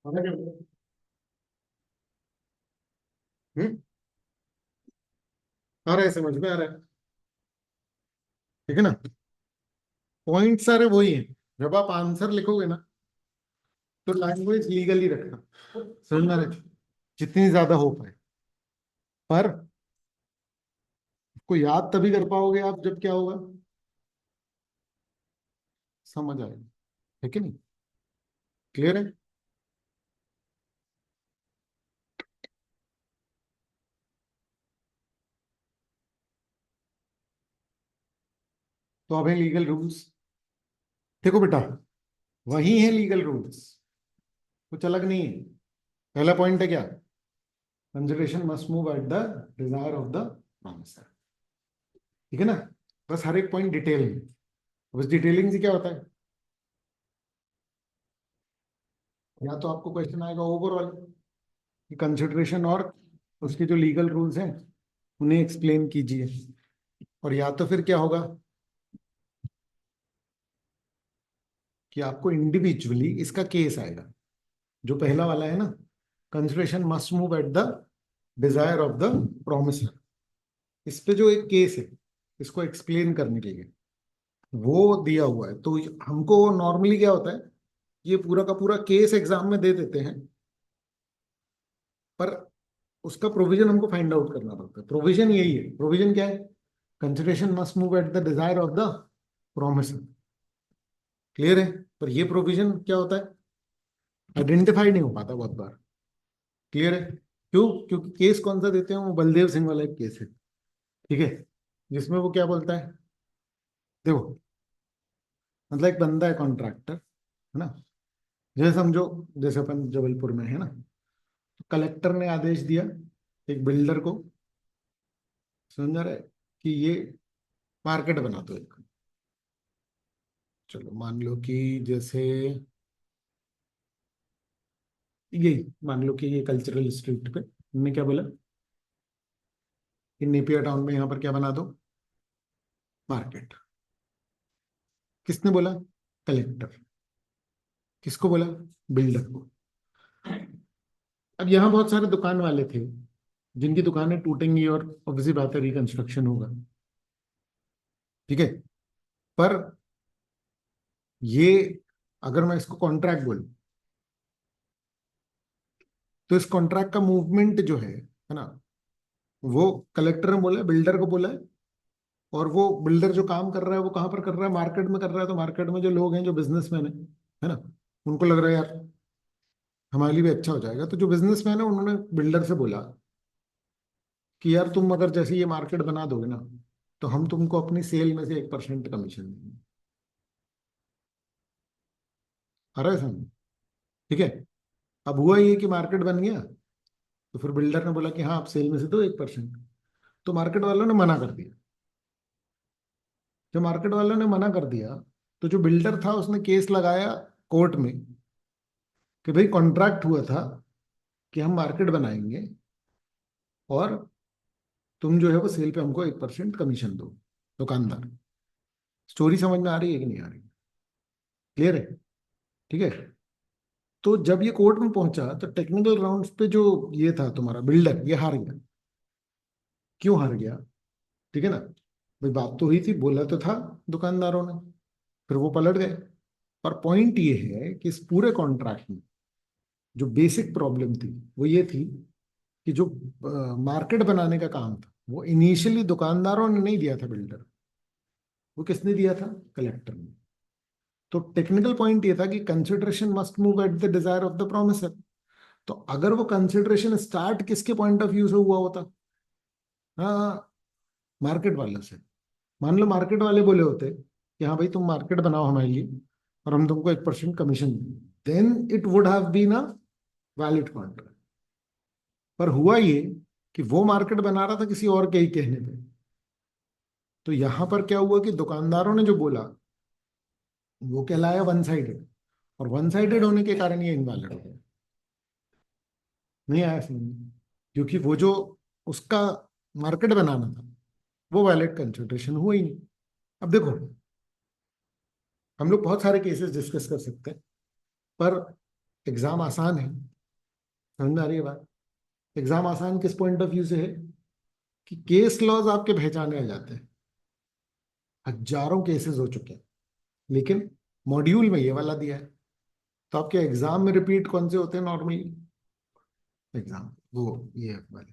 आ रहा है? हम्म, आ रहा है, समझ में आ रहा है? ठीक है ना? पॉइंट सारे वही है। जब आप आंसर लिखोगे ना तो लैंग्वेज लीगली रखना, समझ में आ रहा है? जितनी ज्यादा हो पाए। पर को याद तभी कर पाओगे आप जब क्या होगा, समझ आएगा। है कि नहीं? क्लियर है? तो अब है लीगल रूल्स। देखो बेटा, वही है लीगल रूल्स, कुछ अलग नहीं है। पहला पॉइंट है क्या? Consideration must move at the desire of the promisor. ठीक है ना? बस हर एक पॉइंट डिटेल में। बस डिटेलिंग से क्या होता है? या तो आपको क्वेश्चन आएगा ओवरऑल कंसिडरेशन और उसके जो लीगल रूल्स हैं उन्हें एक्सप्लेन कीजिए, और या तो फिर क्या होगा कि आपको इंडिविजुअली इसका केस आएगा, जो पहला वाला है ना, consideration must move at the desire of the promisor, इस पे जो एक केस है इसको एक्सप्लेन करने के लिए वो दिया हुआ है। तो हमको नॉर्मली क्या होता है, ये पूरा का पूरा केस एग्जाम में दे देते हैं, पर उसका प्रोविजन हमको फाइंड आउट करना पड़ता है। प्रोविजन यही है, प्रोविजन क्या है, consideration must move at the desire of the promisor. Clear है? पर ये प्रोविजन क्या होता है, आइडेंटिफाई नहीं हो पाता बहुत बार। क्लियर है? क्यों? क्योंकि केस कौन सा देते हैं, वो बलदेव सिंह वाला एक केस है, ठीक है, जिसमें वो क्या बोलता है, देखो मतलब एक बंदा है कॉन्ट्रैक्टर, है ना, जैसे समझो जैसे अपन जबलपुर में है ना, तो कलेक्टर ने आदेश दिया एक बिल्डर को, समझ रहा है, कि ये मार्केट बना दो एक। चलो मान लो कि जैसे यही मान लो कि ये कल्चरल स्ट्रीट पे हमने क्या बोला कि नेपियर टाउन में यहाँ पर क्या बना दो, मार्केट। किसने बोला? कलेक्टर। किसको बोला? बिल्डर को। अब यहाँ बहुत सारे दुकान वाले थे जिनकी दुकानें टूटेंगी और ऑब्वियसली बात है रिकंस्ट्रक्शन होगा, ठीक है, पर ये अगर मैं इसको कॉन्ट्रैक्ट बोलूं तो इस कॉन्ट्रैक्ट का मूवमेंट जो है ना, वो कलेक्टर ने बोला है, बिल्डर को बोला है, और वो बिल्डर जो काम कर रहा है वो कहाँ पर कर रहा है, मार्केट में कर रहा है। तो मार्केट में जो लोग हैं, जो बिजनेसमैन है ना, उनको लग रहा है यार हमारे लिए भी अच्छा हो जाएगा, तो जो बिजनेसमैन है उन्होंने बिल्डर से बोला कि यार तुम अगर जैसे ये मार्केट बना दोगे ना, तो हम तुमको अपनी सेल में से 1% कमीशन देंगे। आ रहा है समझ? ठीक है। अब हुआ ये कि मार्केट बन गया, तो फिर बिल्डर ने बोला कि हाँ आप सेल में से दो 1%। तो मार्केट वालों ने मना कर दिया। जब मार्केट वालों ने मना कर दिया, तो जो बिल्डर था उसने केस लगाया कोर्ट में कि भाई कॉन्ट्रैक्ट हुआ था कि हम मार्केट बनाएंगे और तुम जो है वो सेल पे हमको 1% कमीशन दो, दुकानदार। स्टोरी समझ में आ रही है कि नहीं आ रही? क्लियर है? ठीक है। तो जब ये कोर्ट में पहुंचा तो टेक्निकल ग्राउंड्स पे जो ये था तुम्हारा बिल्डर, ये हार गया। क्यों हार गया? ठीक है ना, भाई बात तो हुई थी, बोला तो था दुकानदारों ने, फिर वो पलट गए। और पॉइंट ये है कि इस पूरे कॉन्ट्रैक्ट में जो बेसिक प्रॉब्लम थी वो ये थी कि जो मार्केट बनाने का काम था वो इनिशियली दुकानदारों ने नहीं दिया था बिल्डर, वो किसने दिया था? कलेक्टर ने। तो टेक्निकल पॉइंट ये था कि consideration must move at the desire of the promisor. तो अगर वो कंसिडरेशन स्टार्ट किसके पॉइंट ऑफ व्यू से हुआ होता? हाँ, मार्केट वाले से। मान लो मार्केट वाले बोले होते कि हाँ भाई तुम मार्केट बनाओ हमारे लिए और हम तुमको 1% कमीशन देंगे, then it would have been a valid contract. पर हुआ ये कि वो मार्केट बना रहा था किसी और के ही कहने पे। तो यहां पर क्या हुआ कि दुकानदारों ने जो बोला वो कहलाया वन साइडेड, और वन साइडेड होने के कारण ये इनवैलिड हो गया। नहीं आया समझ में? क्योंकि वो जो उसका मार्केट बनाना था वो वैलिड कंसिडरेशन हुआ ही नहीं। अब देखो, हम लोग बहुत सारे केसेस डिस्कस कर सकते हैं, पर एग्जाम आसान है। समझ में आ रही है बात? एग्जाम आसान किस पॉइंट ऑफ व्यू से है कि केस लॉज आपके पहचाने आ जाते हैं। हजारों केसेस हो चुके हैं, लेकिन मॉड्यूल में ये वाला दिया है। तो आपके एग्जाम में रिपीट कौन से होते हैं नॉर्मली? एग्जाम वो ये वाले।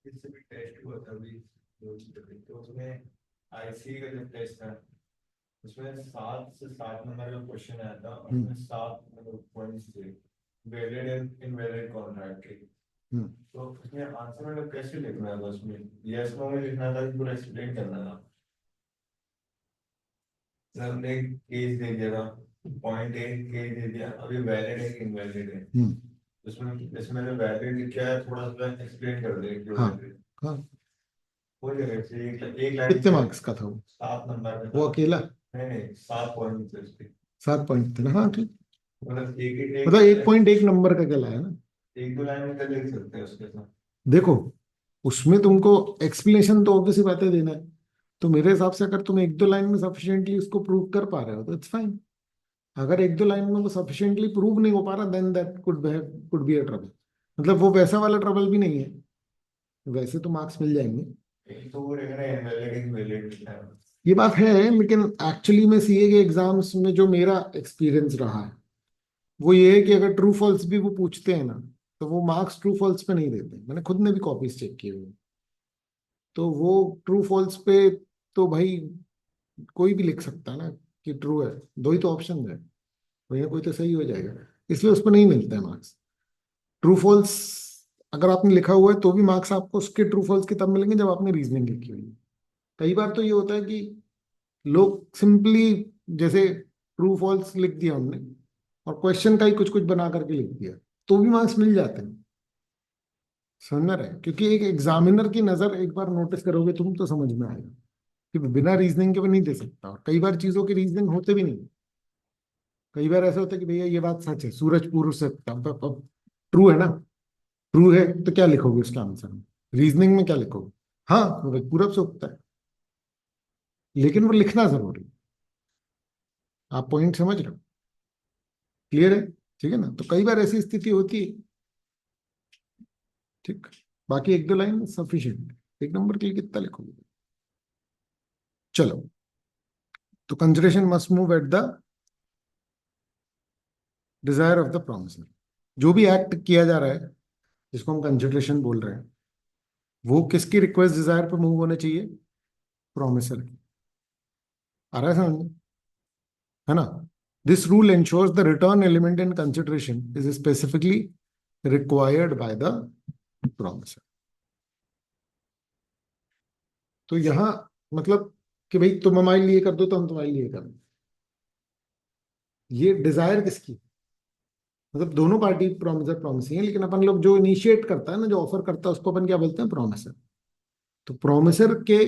इससे भी टेस्ट हुआ था अभी तो उसमें आईसी का जो टेस्ट था उसमें 7 से 7 नंबर का क्वेश्चन आया था और उसमें 7 पॉइंट्स थे वैलिड एंड इनवैलिड कॉन्ट्रैक्ट के। हम्म। तो उसमें आंसर मतलब कैसे लिखना था, उसमें यस नो में लिखना था कि पूरा एक्सप्लेन करना था? मतलब हमने एक केस दे दिया था, पॉइंट ए केस दे दिया, अभी वैलिड है कि इनवैलिड है, उसमें इसमें वैलिड क्या है थोड़ा सा एक्सप्लेन कर दे क्यों हाँ valid है। हाँ। वो जगह से एक लाइन कितने मार्क्स का था वो? 7 नंबर में वो था। अकेला? नहीं नहीं 7 पॉइंट थे उसके। 7 पॉइंट थे ना, हाँ ठीक। मतलब मतलब 1.1 नंबर का क्या लाया ना। एक दो लाइन में कर लिख सकते हैं उसके साथ। देखो उसमें तुमको एक्सप्लेनेशन तो ऑब्वियस बात है देना है, तो मेरे हिसाब से अगर तुम 1-2 लाइन में सफिशिएंटली उसको प्रूव कर पा रहे हो तो इट्स फाइन। अगर 1-2 लाइन में वो सफिशिएंटली प्रूव नहीं हो पा रहा then that could be a trouble. मतलब वो वैसा वाला ट्रबल भी नहीं है, वैसे तो मार्क्स मिल जाएंगे। एक तो वो रहेगा ना इनवैलिड लिखना है। ये बात है, लेकिन एक्चुअली में सीए के एग्जाम्स में जो मेरा एक्सपीरियंस रहा है वो ये है कि अगर ट्रू फॉल्स भी वो पूछते हैं ना तो वो मार्क्स ट्रू फॉल्स पे नहीं देते। मैंने खुद ने भी कॉपीज चेक किए हुए, तो वो ट्रू फॉल्स पे तो भाई कोई भी लिख सकता है ना कि ट्रू है, दो ही तो ऑप्शन है, कोई ना कोई तो सही हो जाएगा, इसलिए उस पर नहीं मिलते हैं मार्क्स। ट्रू फॉल्स अगर आपने लिखा हुआ है तो भी मार्क्स आपको उसके ट्रू फॉल्स के तब मिलेंगे जब आपने रीजनिंग लिखी हुई है। कई बार तो ये होता है कि लोग सिंपली जैसे ट्रू फॉल्स लिख दिया हमने और क्वेश्चन का ही कुछ कुछ बना करके लिख दिया, तो भी मार्क्स मिल जाते हैं। समझ में रहे, क्योंकि एक एग्जामिनर की नजर एक बार नोटिस करोगे तुम तो समझ में आएगा कि बिना रीजनिंग के वो नहीं दे सकता, और कई बार चीजों के रीजनिंग होते भी नहीं। कई बार ऐसा होता है कि भैया ये बात सच है, सूरज पूर्व से ट्रू है ना, ट्रू है तो क्या लिखोगे उसका आंसर में, रीजनिंग में क्या लिखोगे। हाँ वो भाई पूरब से उगता है, लेकिन वो लिखना जरूरी है। आप पॉइंट समझ रहे हो, क्लियर है, ठीक है ना। तो कई बार ऐसी स्थिति होती है, ठीक। बाकी 1-2 लाइन सफिशिएंट, 1 नंबर के लिए कितना लिखोगे। चलो, तो consideration must move at the desire of the promisor. जो भी एक्ट किया जा रहा है जिसको हम कंसिडरेशन बोल रहे हैं वो किसकी रिक्वेस्ट डिजायर पे मूव होना चाहिए, प्रोमिसर की। आ रहा है समझ में, है ना। This rule ensures the return element in consideration is specifically required by the promisor. तो यहां मतलब कि भाई तुम हमारे लिए कर दो तो हम तुम्हारे लिए कर दो, ये डिजायर किसकी, मतलब दोनों पार्टी प्रोमिसर प्रोमिसिंग है, लेकिन अपन लोग जो इनिशिएट करता है ना, जो ऑफर करता है उसको अपन क्या बोलते हैं, प्रोमिसर। तो प्रोमिसर के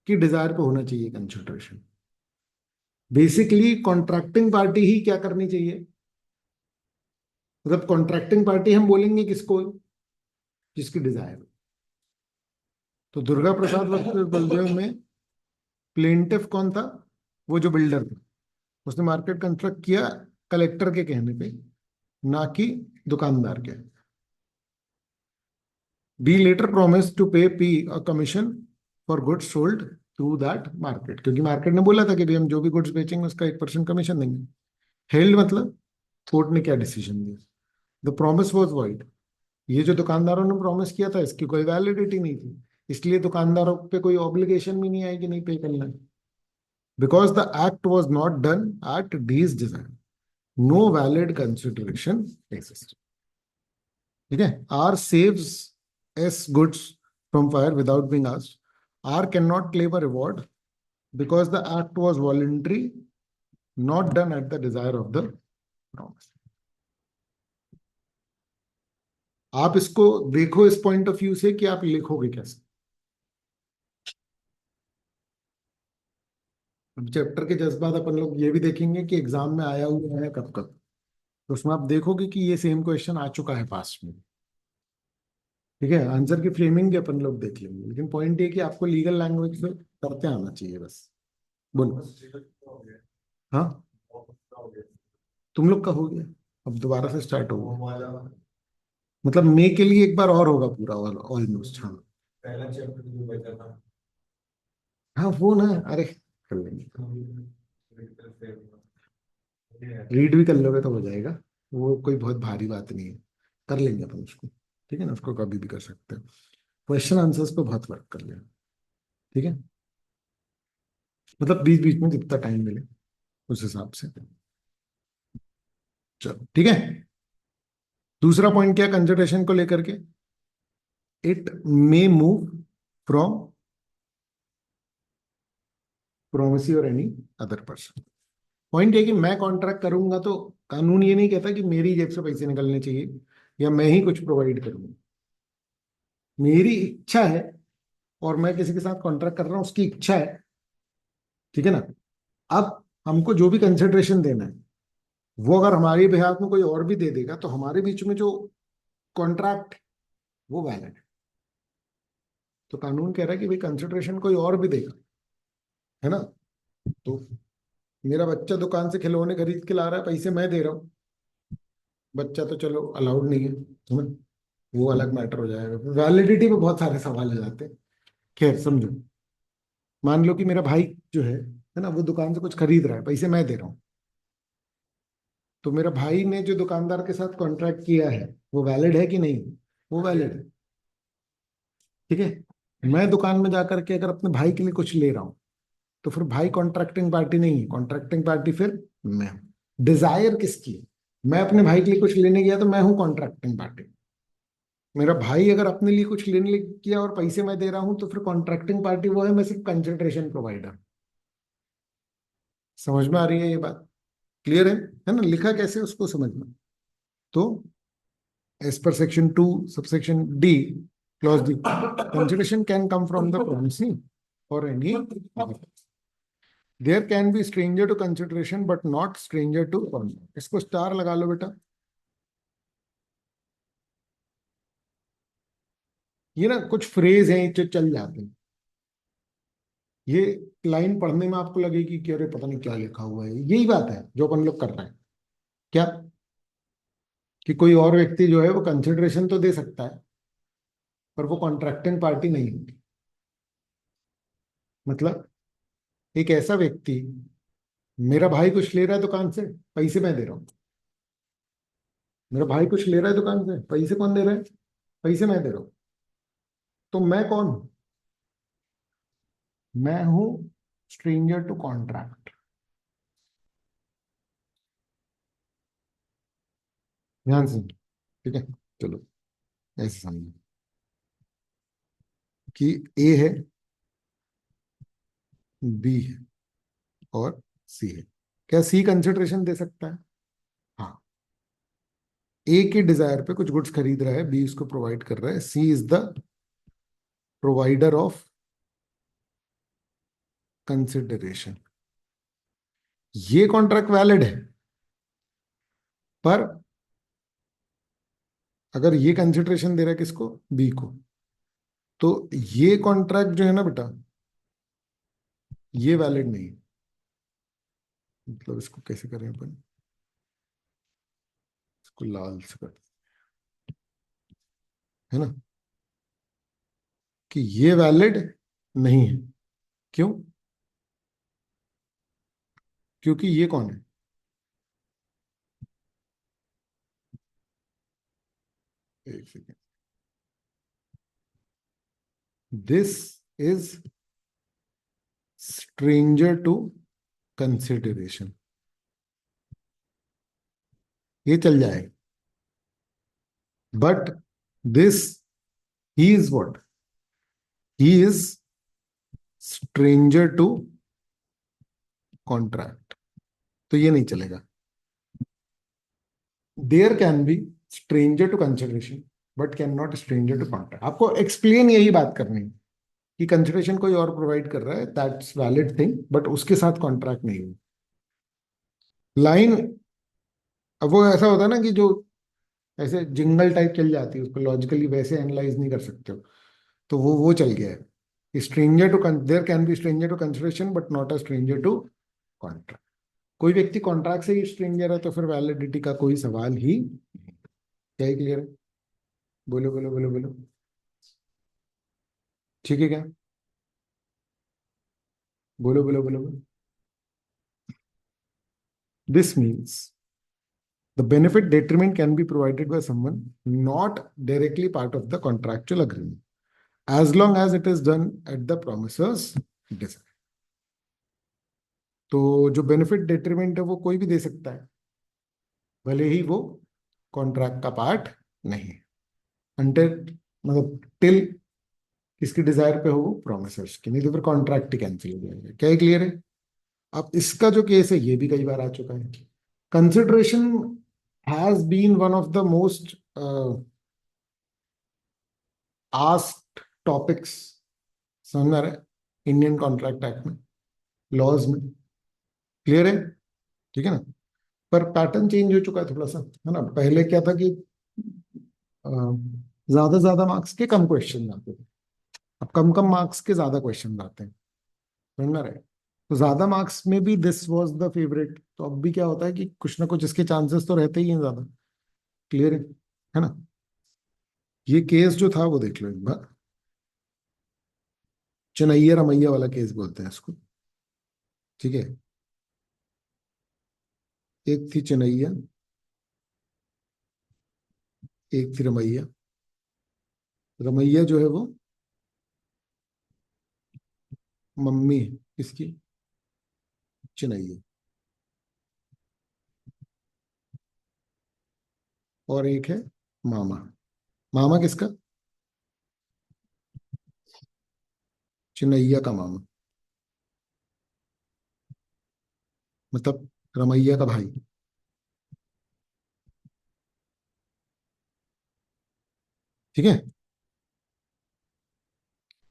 की डिजायर पे होना चाहिए कंसिडरेशन। बेसिकली कॉन्ट्रैक्टिंग पार्टी ही क्या करनी चाहिए, मतलब कॉन्ट्रैक्टिंग पार्टी हम बोलेंगे किसको, जिसकी डिजायर। तो दुर्गा प्रसाद वर्सेस बलदेव में प्लेंटिफ कौन था, वो जो बिल्डर था, उसने मार्केट कंस्ट्रक्ट किया कलेक्टर के कहने पे, ना कि दुकानदार के। डी लेटर प्रोमिस टू पे P a commission for goods sold through that market, क्योंकि मार्केट ने बोला था कि भाई हम जो भी गुड्स बेचेंगे उसका 1% कमीशन देंगे। हेल्ड मतलब कोर्ट ने क्या डिसीजन दिया, द प्रॉमिस वॉज वॉइड। ये जो दुकानदारों ने प्रॉमिस किया था इसकी कोई वैलिडिटी नहीं थी, इसलिए दुकानदारों पे कोई ऑब्लिगेशन भी नहीं आई कि नहीं पे करना है, because the act was not done at these design, no valid consideration exist. ठीक है, R saves S goods from fire without being asked, R can not claim a reward because the act was voluntary, not done at the desire of the promise. आप इसको देखो इस पॉइंट ऑफ व्यू से कि आप लिखोगे कैसे। अब चैप्टर के जज्बात अपन लोग ये भी देखेंगे कि एग्जाम में आया हुआ है कब कब, तो उसमें आप देखोगे कि ये सेम क्वेश्चन आ चुका है पास्ट में। ठीक है, आंसर की फ्रेमिंग भी अपन लोग देख लेंगे, लेकिन पॉइंट ये कि आपको लीगल लैंग्वेज में करते आना चाहिए बस। बोलो। हाँ, तुम लोग का हो गया, अब दोबारा से स्टार्ट वो होगा, वाला मतलब मे के लिए एक बार और होगा पूरा ऑलमोस्ट। हाँ पहला चैप्टर जो बचा था। हाँ वो ना, अरे कर लेंगे, Yeah. रीड भी कर लोगे तो हो जाएगा, वो कोई बहुत भारी बात नहीं है, कर लेंगे अपन उसको। ठीक है ना, उसको कभी भी कर सकते हैं, क्वेश्चन आंसर्स पे बहुत वर्क कर लेना। ठीक है, मतलब बीच बीच में जितना टाइम मिले उस हिसाब से। चलो ठीक है, दूसरा पॉइंट क्या कंसिडरेशन को लेकर के, it may move from promisee और एनी अदर पर्सन। पॉइंट ये कि मैं कॉन्ट्रैक्ट करूंगा तो कानून ये नहीं कहता कि मेरी जेब से पैसे निकलने चाहिए या मैं ही कुछ प्रोवाइड करूंगा, मेरी इच्छा है, और मैं किसी के साथ कॉन्ट्रैक्ट कर रहा हूं उसकी इच्छा है। ठीक है ना। अब हमको जो भी कंसिडरेशन देना है वो अगर हमारे बिहाफ में कोई और भी दे देगा तो हमारे बीच में जो कॉन्ट्रैक्ट वो वैलिड है। तो कानून कह रहा है कि भाई कंसिडरेशन कोई और भी देगा, है ना। तो मेरा बच्चा दुकान से खिलौने खरीद के ला रहा है, पैसे मैं दे रहा हूँ, बच्चा तो चलो अलाउड नहीं है, समझ, वो अलग मैटर हो जाएगा। वैलिडिटी में बहुत सारे सवाल आ जाते हैं। खैर समझो, मान लो कि मेरा भाई जो है ना, वो दुकान से कुछ खरीद रहा है, पैसे मैं दे रहा हूँ। तो मेरा भाई ने जो दुकानदार के साथ कॉन्ट्रैक्ट किया है वो वैलिड है कि नहीं? वो वैलिड है, ठीक है। मैं दुकान में जाकर के अगर अपने भाई के लिए कुछ ले रहा हूँ तो फिर भाई कॉन्ट्रैक्टिंग पार्टी नहीं है, कॉन्ट्रैक्टिंग पार्टी फिर मैं हूँ। डिजायर किसकी है? मैं अपने भाई के लिए कुछ लेने गया तो मैं हूँ कॉन्ट्रैक्टिंग पार्टी। मेरा भाई अगर अपने लिए कुछ लेने किया और पैसे मैं दे रहा हूं तो फिर कॉन्ट्रैक्टिंग पार्टी वो है, मैं सिर्फ कंसिडरेशन प्रोवाइडर। समझ में आ रही है ये बात? क्लियर है ना? लिखा कैसे उसको समझना। तो as per section 2 subsection D clause D, consideration can come from the promisee और any, there can be stranger to consideration but not stranger to contract. इसको स्टार लगा लो बेटा। ये ना कुछ फ्रेज हैं जो चल जाते हैं। ये लाइन पढ़ने में आपको लगेगी कि अरे पता नहीं क्या लिखा हुआ है, यही बात है जो अपन लोग कर रहे हैं। क्या? कि कोई और व्यक्ति जो है वो कंसिडरेशन तो दे सकता है पर वो कॉन्ट्रैक्टिंग पार्टी नहीं होती। मतलब एक ऐसा व्यक्ति, मेरा भाई कुछ ले रहा है दुकान से, पैसे मैं दे रहा हूँ। मेरा भाई कुछ ले रहा है दुकान से, पैसे कौन दे रहा है? पैसे मैं दे रहा हूँ। तो मैं कौन हूं? मैं हूं स्ट्रेंजर टू कॉन्ट्रैक्ट। ध्यान से, ठीक है। चलो ऐसे समझो कि ए है, बी है और सी है। क्या सी कंसिडरेशन दे सकता है? हाँ। ए के डिजायर पे कुछ गुड्स खरीद रहा है, बी उसको प्रोवाइड कर रहा है, C is the provider of consideration. ये कॉन्ट्रैक्ट वैलिड है, पर अगर ये कंसिडरेशन दे रहा है किसको? बी को, तो ये कॉन्ट्रैक्ट जो है ना बेटा, ये वैलिड नहीं है। मतलब इसको कैसे करें अपन, इसको लाल से कर, है ना, कि ये वैलिड नहीं है। क्यों? क्योंकि ये कौन है? एक second, this is stranger to consideration, ये चल जाएगा। But this, he is what? He is stranger to contract, तो ये नहीं चलेगा। There can be stranger to consideration but can not stranger to contract. आपको एक्सप्लेन यही बात करनी है कि कंसिडरेशन कोई और प्रोवाइड कर रहा है, दैट्स वैलिड थिंग, बट उसके साथ कॉन्ट्रैक्ट नहीं है। लाइन, अब वो ऐसा होता है ना कि जो ऐसे जिंगल टाइप चल जाती है, उसको लॉजिकली वैसे एनालाइज नहीं कर सकते हो, तो वो चल गया है। Stranger to, there can be stranger to consideration but not a stranger to contract. कोई व्यक्ति कॉन्ट्रैक्ट से ही स्ट्रेंजर है तो फिर वैलिडिटी का कोई सवाल ही नहीं। क्या ही क्लियर है? बोलो बोलो बोलो बोलो, ठीक है क्या? बोलो बोलो बोलो बोलो। This means the benefit detriment can be provided by someone not directly part of the contractual agreement as long as it is done at the promiser's desire. तो जो बेनिफिट डेट्रीमेंट है वो कोई भी दे सकता है, भले ही वो कॉन्ट्रैक्ट का पार्ट नहीं है, अंटिल, मतलब टिल किसकी डिजायर पे हो? वो प्रोमिसर्स की, नहीं तो फिर कॉन्ट्रैक्ट ही कैंसिल हो जाएगा। क्या है क्लियर है? अब इसका जो केस है ये भी कई बार आ चुका है। Consideration has been one of the most asked topics, समझ में आ रहा है, इंडियन कॉन्ट्रैक्ट एक्ट में, लॉज में। क्लियर है? ठीक है ना? पर पैटर्न चेंज हो चुका है थोड़ा सा, है ना। पहले क्या था कि अ, ज्यादा ज्यादा मार्क्स के कम क्वेश्चन आते थे, अब कम कम मार्क्स के ज्यादा क्वेश्चन आते हैं, समझ में आ रहा है। तो ज्यादा मार्क्स में भी दिस वाज द फेवरेट, तो अब भी क्या होता है कि कुछ ना कुछ इसके चांसेस तो रहते ही हैं ज्यादा। क्लियर है ना। ये केस जो था वो देख लो एक बार, चनैया रमैया वाला केस बोलते हैं इसको, ठीक है। एक थी चनैया, एक थी रमैया। रमैया जो है वो मम्मी है किसकी, चनैया। और एक है मामा, मामा किसका, चनैया का मामा, मतलब रमैया का भाई। ठीक है।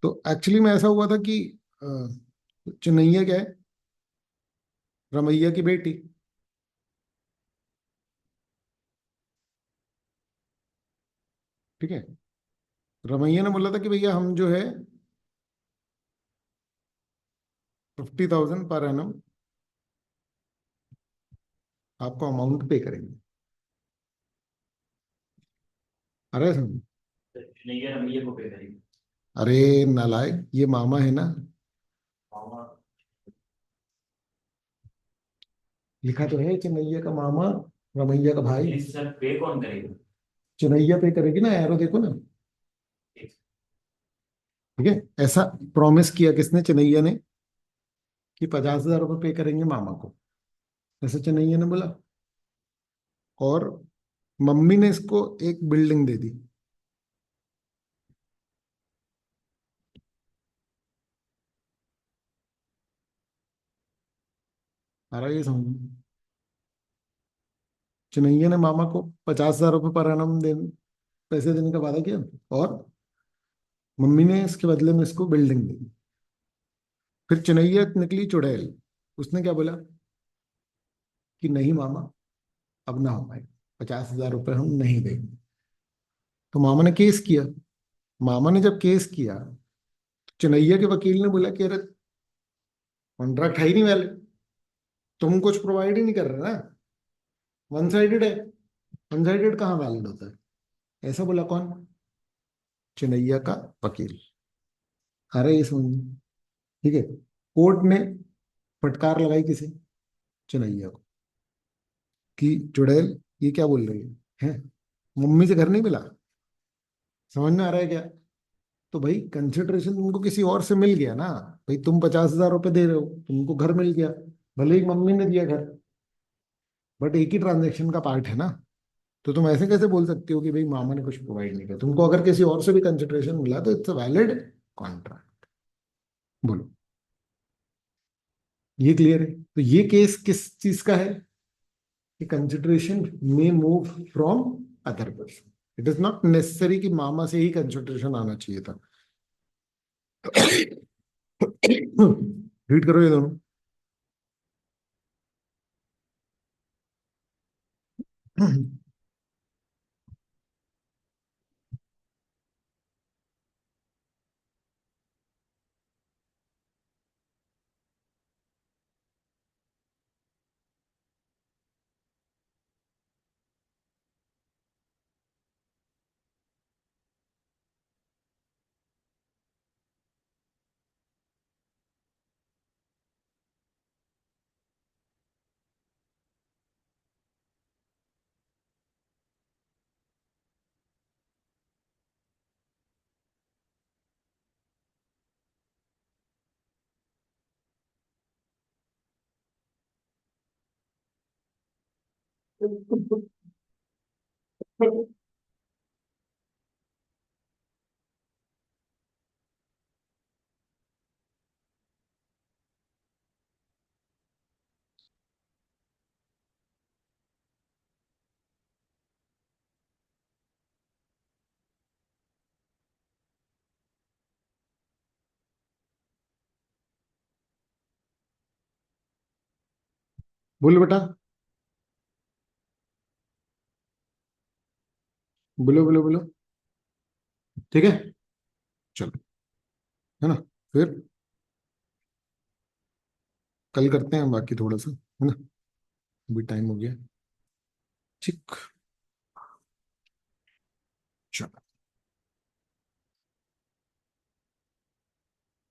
तो एक्चुअली में ऐसा हुआ था कि चनैया क्या है, रमैया की बेटी। ठीक है। रमैया ने बोला था कि भैया हम जो है 50,000 पर एनम आपको अमाउंट पे करेंगे। अरे सुन, तो नहीं है हम ये को पे करेंगे। अरे नालायक, ये मामा है ना, मामा लिखा तो है चनैया का मामा रमैया का भाई। इस सर पे कौन करेगा? चनैया पे करेगी ना, एरो देखो ना। ठीक है, ऐसा प्रॉमिस किया किसने, चनैया ने, कि 50,000 रुपये पे करेंगे मामा को, ऐसा चनैया ने बोला। और मम्मी ने इसको एक बिल्डिंग दे दी। अरे ये समझ, चुनैया ने मामा को 50,000 रुपये पर एनम पैसे देने का वादा किया, और मम्मी ने इसके बदले में इसको बिल्डिंग दी। फिर चुनैया निकली चुड़ैल, उसने क्या बोला कि नहीं मामा, अब ना हो पाए, 50,000 रुपये हम नहीं देंगे। तो मामा ने केस किया। मामा ने जब केस किया, चुनैया के वकील ने बोला कि अरे कॉन्ट्रैक्ट है ही नहीं वैलिड, तुम कुछ प्रोवाइड ही नहीं कर रहे ना, वन साइडेड है। वन साइडेड कहाँ वैलिड होता है, ऐसा बोला कौन, चुनैया का वकील। अरे ये सुन, ठीक है, कोर्ट ने फटकार लगाई किसे, चुनैया को, कि चुड़ैल ये क्या बोल रही है, मम्मी से घर नहीं मिला, समझ में आ रहा है क्या। तो भाई कंसिडरेशन तुमको किसी और से मिल गया ना, भाई तुम 50,000 रुपये दे रहे हो, तुमको घर मिल गया, भले ही मम्मी ने दिया घर, बट एक ही ट्रांजेक्शन का पार्ट है ना। तो तुम ऐसे कैसे बोल सकते हो कि भाई मामा ने कुछ प्रोवाइड नहीं किया, तुमको अगर किसी और से भी कंसिडरेशन मिला तो इट्स अ वैलिड कॉन्ट्रैक्ट। बोलो, ये क्लियर है। तो ये केस किस चीज का है, कि consideration may move from other person, it is not necessary कि मामा से ही कंसिडरेशन आना चाहिए था। रीड करो ये दोनों। बोल बेटा। बोलो बोलो बोलो, ठीक है, चलो, है ना, फिर कल करते हैं बाकी थोड़ा सा, है ना, अभी टाइम हो गया, ठीक, चलो।